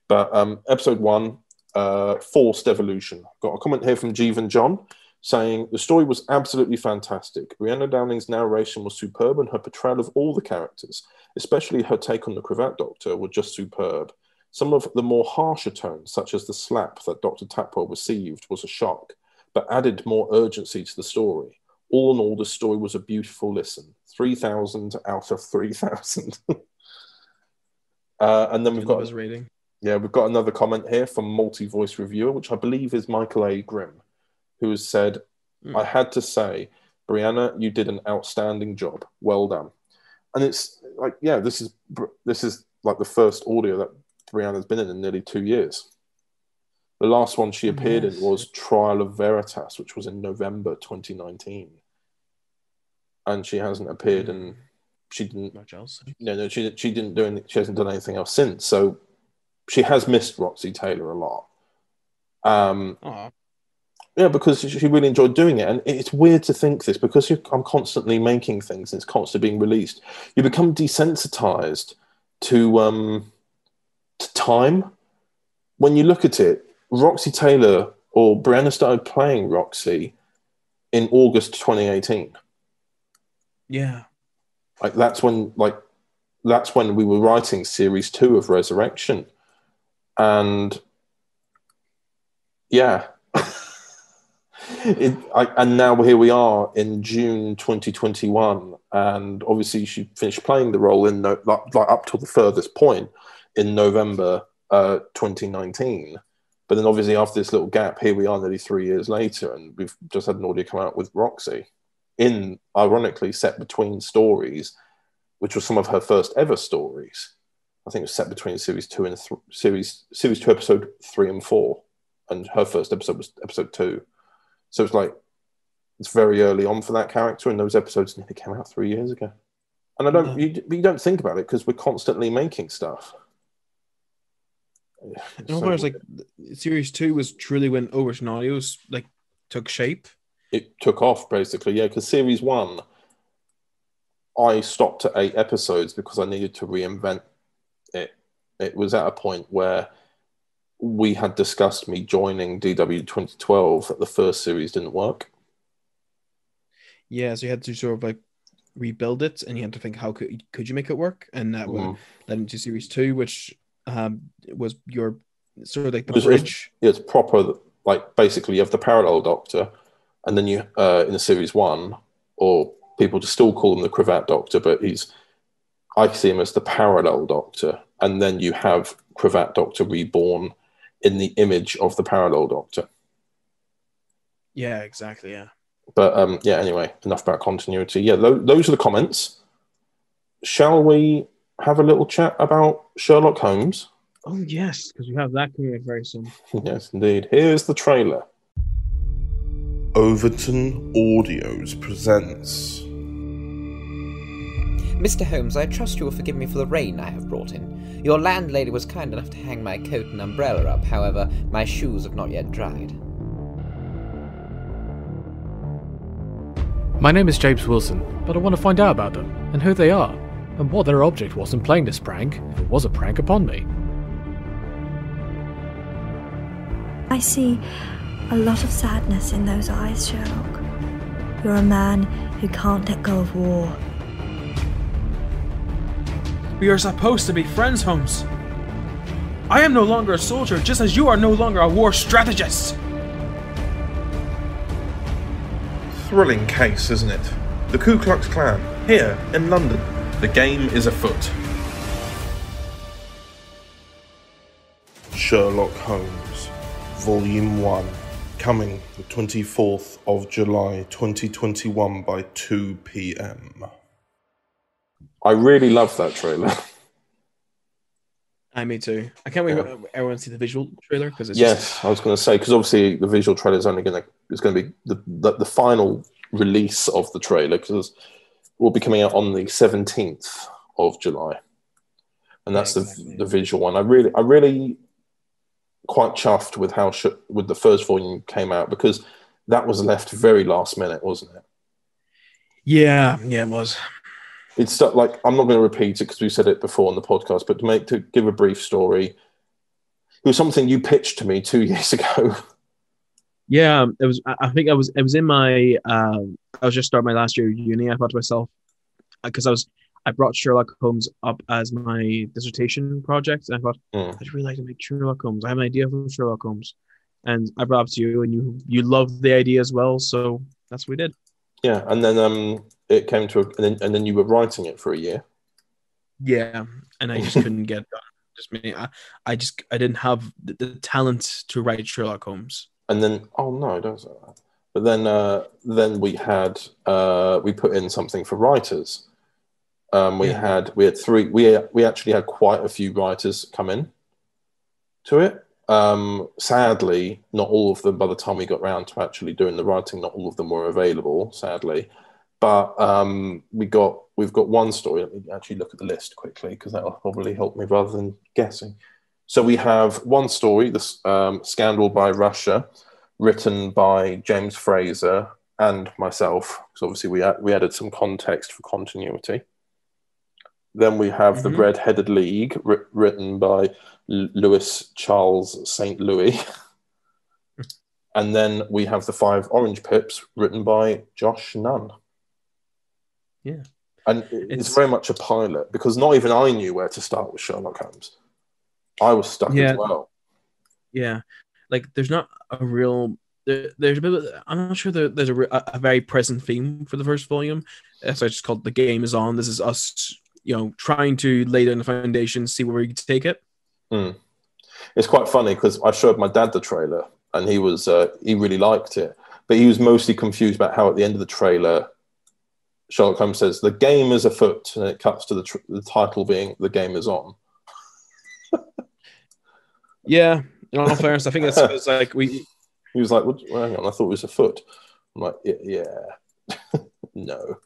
But episode 1, Forced Evolution. Got a comment here from Jeevan John saying, the story was absolutely fantastic. Brianna Downing's narration was superb, and her portrayal of all the characters, especially her take on the Cravat Doctor, were just superb. Some of the more harsher tones, such as the slap that Dr. Tapwell received, was a shock, but added more urgency to the story. All in all, the story was a beautiful listen. 3,000 out of 3,000. And then we've got his rating. Yeah, we've got another comment here from Multi-Voice Reviewer, which I believe is Michael A. Grimm, who has said, I had to say, Brianna, you did an outstanding job. Well done. And it's like, yeah, this is like the first audio that Brianna's been in nearly 2 years. The last one she appeared in was Trial of Veritas, which was in November 2019. And she hasn't appeared in... She didn't... Much else? No, she didn't do anything. She hasn't done anything else since. So she has missed Roxy Taylor a lot. Yeah, because she really enjoyed doing it. And it's weird to think this, because I'm constantly making things and it's constantly being released. You become desensitized to time. When you look at it, Roxy Taylor or Brianna started playing Roxy in August 2018. Yeah. That's when we were writing series 2 of Resurrection. And Yeah. And now here we are in June 2021, and obviously she finished playing the role in like up till the furthest point in November 2019. But then obviously after this little gap, here we are nearly 3 years later, and we've just had an audio come out with Roxy, ironically set between stories, which was some of her first ever stories. I think it was set between series 2 and series 2, episode 3 and 4, and her first episode was episode 2. So it's very early on for that character, and those episodes nearly came out 3 years ago. And you don't think about it because we're constantly making stuff. It's like series 2 was truly when Overton Audios like took shape. It took off basically, yeah. Because series 1, I stopped at 8 episodes because I needed to reinvent it. It was at a point where we had discussed me joining DW 2012 that the first series didn't work. Yeah, so you had to sort of like rebuild it, and you had to think how could you make it work, and that led into series 2, which was your sort of like the bridge. It's proper, like basically you have the parallel Doctor, and then you in the series 1, or people just still call him the Cravat Doctor, but I see him as the parallel Doctor, and then you have Cravat Doctor reborn in the image of the parallel Doctor. Yeah, exactly. Yeah. But yeah, anyway, enough about continuity. Yeah, those are the comments. Shall we have a little chat about Sherlock Holmes? Oh, yes, because we have that coming up very soon. Yes, indeed. Here's the trailer. Overton Audios presents. Mr. Holmes, I trust you will forgive me for the rain I have brought in. Your landlady was kind enough to hang my coat and umbrella up, however, my shoes have not yet dried. My name is James Wilson, but I want to find out about them, and who they are, and what their object was in playing this prank, if it was a prank upon me. I see a lot of sadness in those eyes, Sherlock. You're a man who can't let go of war. We are supposed to be friends, Holmes. I am no longer a soldier, just as you are no longer a war strategist. Thrilling case, isn't it? The Ku Klux Klan, here in London. The game is afoot. Sherlock Holmes, Volume 1, coming the 24th of July 2021 by 2 p.m. I really love that trailer. Me too. I can't wait for everyone to see the visual trailer because I was going to say, because obviously the visual trailer is only going to be the final release of the trailer, because will be coming out on the 17th of July, and that's the visual one. I really quite chuffed with how with the first volume came out, because that was left very last minute, wasn't it? Yeah, it was. It's like, I'm not going to repeat it because we said it before on the podcast, but to give a brief story, it was something you pitched to me 2 years ago. Yeah, it was. I think it was in my. I was just starting my last year of uni. I thought to myself, because I brought Sherlock Holmes up as my dissertation project, and I thought I'd really like to make Sherlock Holmes. I have an idea for Sherlock Holmes, and I brought it up to you, and you loved the idea as well. So that's what we did. Yeah, and then it came to, and then you were writing it for a year. Yeah, and I just couldn't get done. Just me. I didn't have the talent to write Sherlock Holmes. And then, oh no, don't say that. But then we had we put in something for writers. We had three. We actually had quite a few writers come in to it. Sadly, not all of them, by the time we got around to actually doing the writing, not all of them were available, sadly. But we've got one story. Let me actually look at the list quickly, because that will probably help me rather than guessing. So we have one story, this Scandal by Russia, written by James Fraser and myself, because obviously we added some context for continuity. Then we have The Red-Headed League, written by Louis Charles St. Louis. And then we have The Five Orange Pips, written by Josh Nunn. Yeah. And it's very much a pilot, because not even I knew where to start with Sherlock Holmes. I was stuck as well. Yeah. like there's not a real there's a bit of, I'm not sure that there's a very present theme for the first volume. So I just called The Game Is On. This is us, trying to lay down the foundation, see where we can take it. It's quite funny because I showed my dad the trailer and he really liked it, but he was mostly confused about how at the end of the trailer Sherlock Holmes says the game is afoot, and it cuts to the title being The Game Is On. Yeah, in all fairness, I think it's like he was like, well, hang on, I thought it was afoot. I'm like, yeah. No.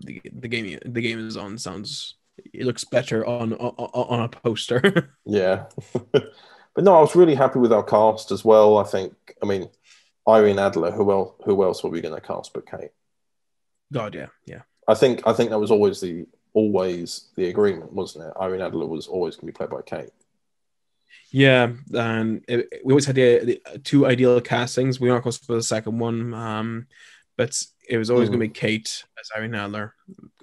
The game is on sounds, it looks better on a poster. Yeah. But no, I was really happy with our cast as well. I mean, Irene Adler, who else were we going to cast but Kate? God, yeah. I think that was always the agreement, wasn't it? Irene Adler was always going to be played by Kate. Yeah, and we always had the two ideal castings. We weren't going to go for the second one, but it was always going to be Kate as Irene Adler.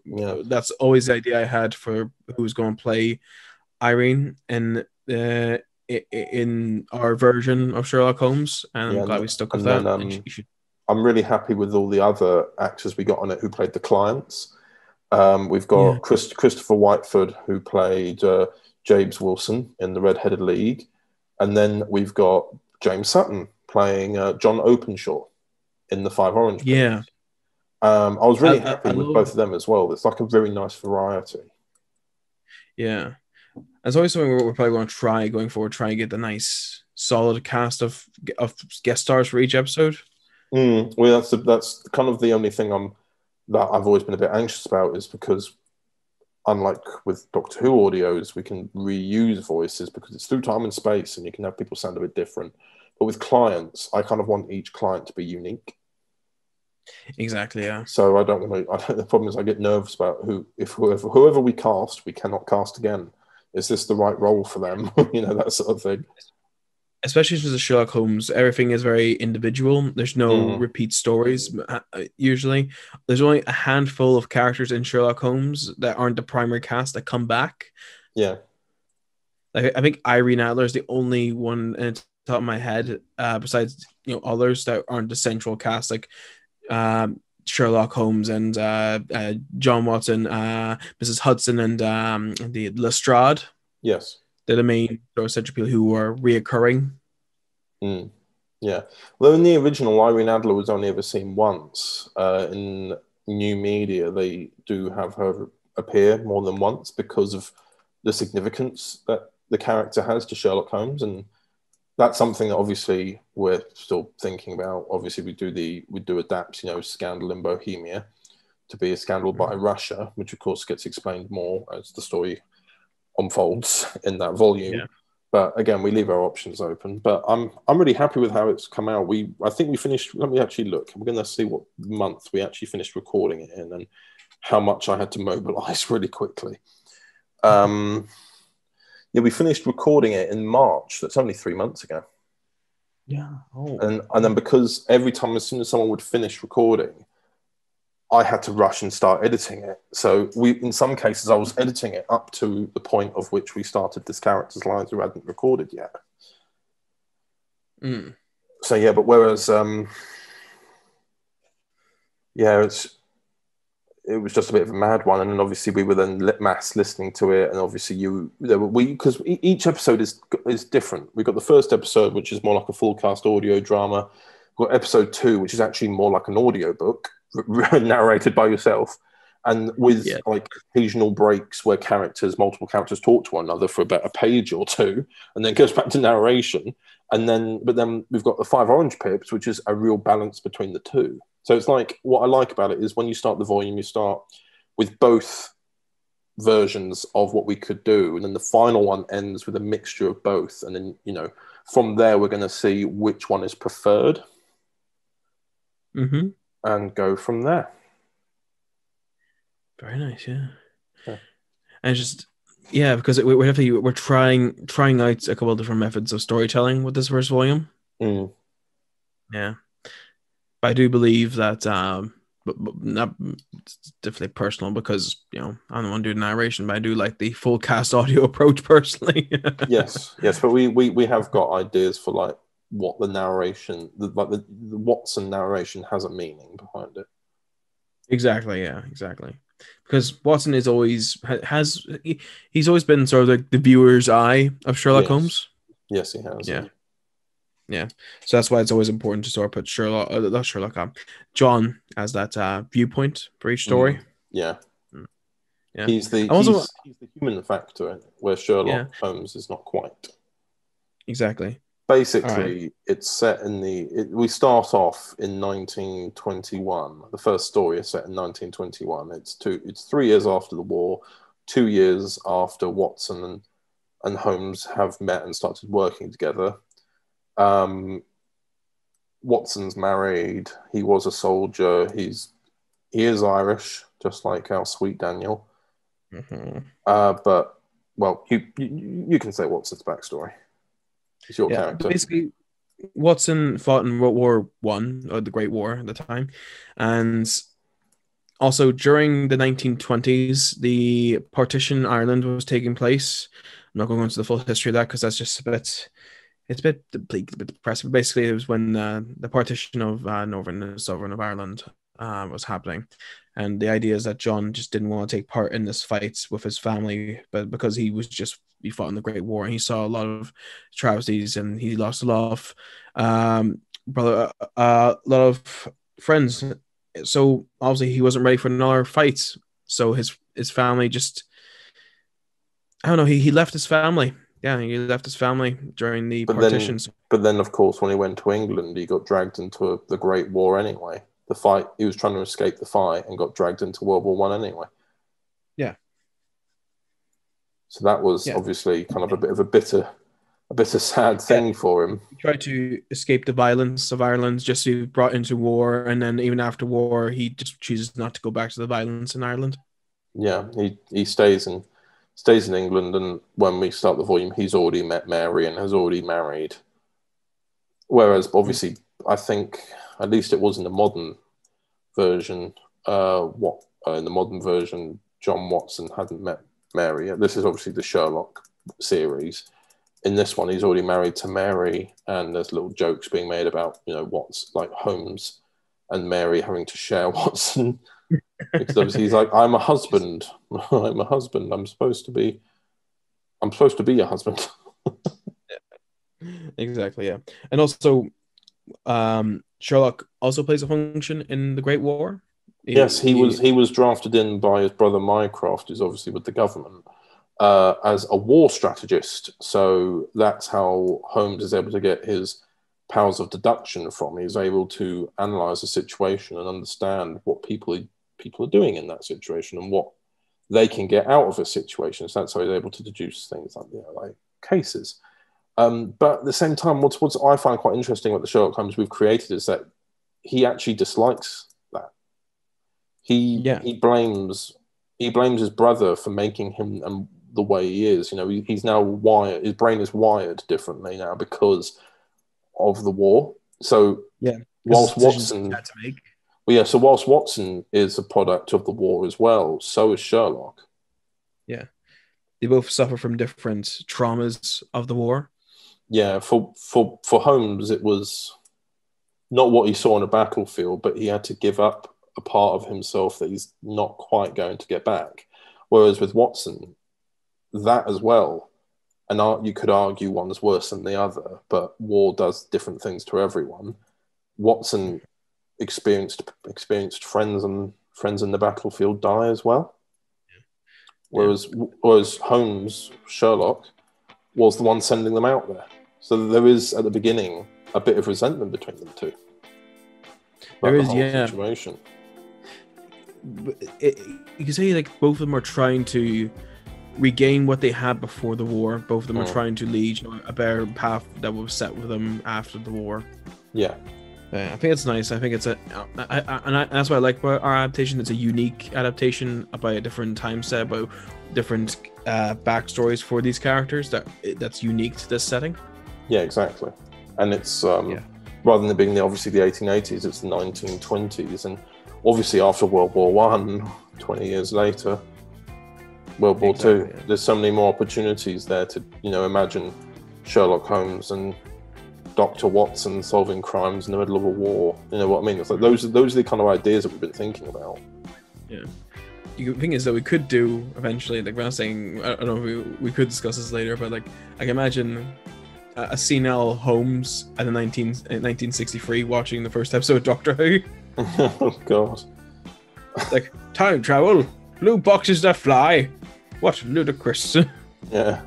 Yeah, that's always the idea I had for who was going to play Irene in our version of Sherlock Holmes, and I'm glad we stuck with that. I'm really happy with all the other actors we got on it who played the clients. We've got Christopher Whiteford, who played James Wilson in the Red-Headed League, and then we've got James Sutton playing John Openshaw in the Five Orange Pips. Yeah. I was really happy with both of them as well. It's like a very nice variety. Yeah. There's always something we're probably going to try going forward, try and get the nice solid cast of guest stars for each episode. Well, that's kind of the only thing that I've always been a bit anxious about, is because unlike with Doctor Who audios, we can reuse voices because it's through time and space and you can have people sound a bit different. But with clients, I kind of want each client to be unique. Exactly, yeah. So I don't want to. The problem is I get nervous about whoever we cast, we cannot cast again. Is this the right role for them? That sort of thing. Especially for the Sherlock Holmes, everything is very individual. There's no repeat stories. Usually, there's only a handful of characters in Sherlock Holmes that aren't the primary cast that come back. Yeah, like I think Irene Adler is the only one in the top of my head, besides others that aren't the central cast, like Sherlock Holmes and John Watson, Mrs. Hudson, and the Lestrade. Yes. They're the main central people who are reoccurring. Yeah. Well, in the original, Irene Adler was only ever seen once. In new media, they do have her appear more than once because of the significance that the character has to Sherlock Holmes, and that's something that obviously we're still thinking about. Obviously, we do adapt, Scandal in Bohemia to be a scandal by Russia, which of course gets explained more as the story unfolds in that volume. Yeah. But again, we leave our options open. But I'm really happy with how it's come out. I think we finished. Let me actually look. We're going to see what month we actually finished recording it in, and how much I had to mobilize really quickly. Yeah, we finished recording it in March. That's only 3 months ago. Yeah. Oh. And then because every time, as soon as someone would finish recording, I had to rush and start editing it. So in some cases, I was editing it up to the point of which we started this character's lines who hadn't recorded yet. So yeah, but whereas, it was just a bit of a mad one, and then obviously we were then mass listening to it, and obviously because each episode is different. We got the first episode, which is more like a full cast audio drama. We've got episode 2, which is actually more like an audio book narrated by yourself, and with like occasional breaks where multiple characters talk to one another for about a page or two, and then goes back to narration. But then we've got the 5 Orange Pips, which is a real balance between the two. So it's like, what I like about it is when you start the volume, you start with both versions of what we could do, and then the final one ends with a mixture of both, and then from there we're going to see which one is preferred. And go from there. Very nice, yeah. And just because we're trying out a couple of different methods of storytelling with this first volume. Yeah, but I do believe that not definitely personal because I'm the one doing narration, but I do like the full cast audio approach personally. yes, but we have got ideas for like what the narration, the Watson narration has a meaning behind it. Exactly, because Watson is always he's always been sort of like the viewer's eye of Sherlock Holmes. Yes, he has. Yeah. So that's why it's always important to sort of put John as that viewpoint for each story. Yeah. He's the human factor where Sherlock Holmes is not quite. Exactly. Basically, it's set in we start off in 1921. The first story is set in 1921. It's 3 years after the war, 2 years after Watson and Holmes have met and started working together. Watson's married. He was a soldier. He is Irish, just like our sweet Daniel. Mm-hmm. But you can say Watson's backstory. It's your character. Basically, Watson fought in World War I, or the Great War at the time, and also during the 1920s, the partition Ireland was taking place. I'm not going into the full history of that because that's just a bit bleak, a bit depressing. But basically, it was when the partition of Northern and Southern of Ireland was happening, and the idea is that John just didn't want to take part in this fight with his family, but because he fought in the Great War and he saw a lot of travesties and he lost a lot of friends. So obviously he wasn't ready for another fight. So his family just, I don't know, he left his family. Yeah, he left his family during the partitions. But then, of course, when he went to England, he got dragged into the Great War anyway. The fight, he was trying to escape the fight and got dragged into World War I anyway. Yeah. So that was obviously kind of a bit of a bitter sad thing for him. He tried to escape the violence of Ireland, just to be brought into war, and then even after war, he just chooses not to go back to the violence in Ireland. Yeah, he stays in England, and when we start the volume, he's already met Mary and has already married. Whereas, obviously, I think at least it was in the modern version. In the modern version, John Watson hadn't met Mary. This is obviously the Sherlock series. In this one, he's already married to Mary, and there's little jokes being made about what's like Holmes and Mary having to share Watson. Because obviously he's like, I'm a husband. I'm supposed to be a husband. Exactly, yeah. And also, Sherlock also plays a function in the Great War. Yes, he was drafted in by his brother Mycroft, who's obviously with the government, as a war strategist. So that's how Holmes is able to get his powers of deduction from. He's able to analyze a situation and understand what people are doing in that situation and what they can get out of a situation. So that's how he's able to deduce things like cases. But at the same time, what I find quite interesting about the Sherlock Holmes we've created is that he actually dislikes that. He blames his brother for making him the way he is. He's now wired. His brain is wired differently now because of the war. So whilst Watson had to make. So whilst Watson is a product of the war as well, so is Sherlock. Yeah, they both suffer from different traumas of the war. Yeah, for Holmes, it was not what he saw on a battlefield, but he had to give up a part of himself that he's not quite going to get back. Whereas with Watson, that as well, and you could argue one's worse than the other, but war does different things to everyone. Watson experienced friends in the battlefield die as well. Whereas Holmes, Sherlock, was the one sending them out there. So there is, at the beginning, a bit of resentment between them two. There is, situation. You can say like both of them are trying to regain what they had before the war. Both of them are trying to lead a better path that was set with them after the war. Yeah. I think it's nice. I think it's that's what I like about our adaptation. It's a unique adaptation about a different time set, about different backstories for these characters that's unique to this setting. Yeah, exactly. And it's rather than being obviously the 1880s, it's the 1920s, and obviously after World War One, 20 years later, World War Two, there's so many more opportunities there to, you know, imagine Sherlock Holmes and Dr. Watson solving crimes in the middle of a war. You know what I mean? It's like those are the kind of ideas that we've been thinking about. Yeah. The thing is that we could do eventually, like I was saying, I don't know if we could discuss this later, but like I can imagine a senile Holmes at 1963 watching the first episode of Doctor Who. Oh God! Like time travel, blue boxes that fly. What ludicrous! Yeah.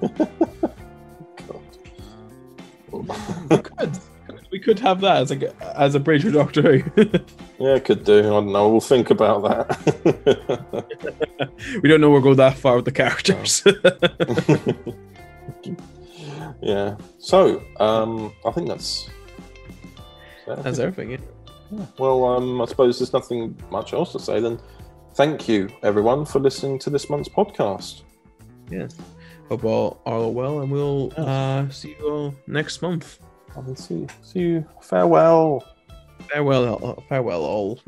We could have that as a bridge for Doctor Who. Yeah, could do. I don't know. We'll think about that. We don't know we'll go that far with the characters. Yeah. So, I think that's everything. Yeah. Well, I suppose there's nothing much else to say then. Thank you, everyone, for listening to this month's podcast. Yes. Hope all are well, and we'll see you all next month. I will see you. Farewell. Farewell all.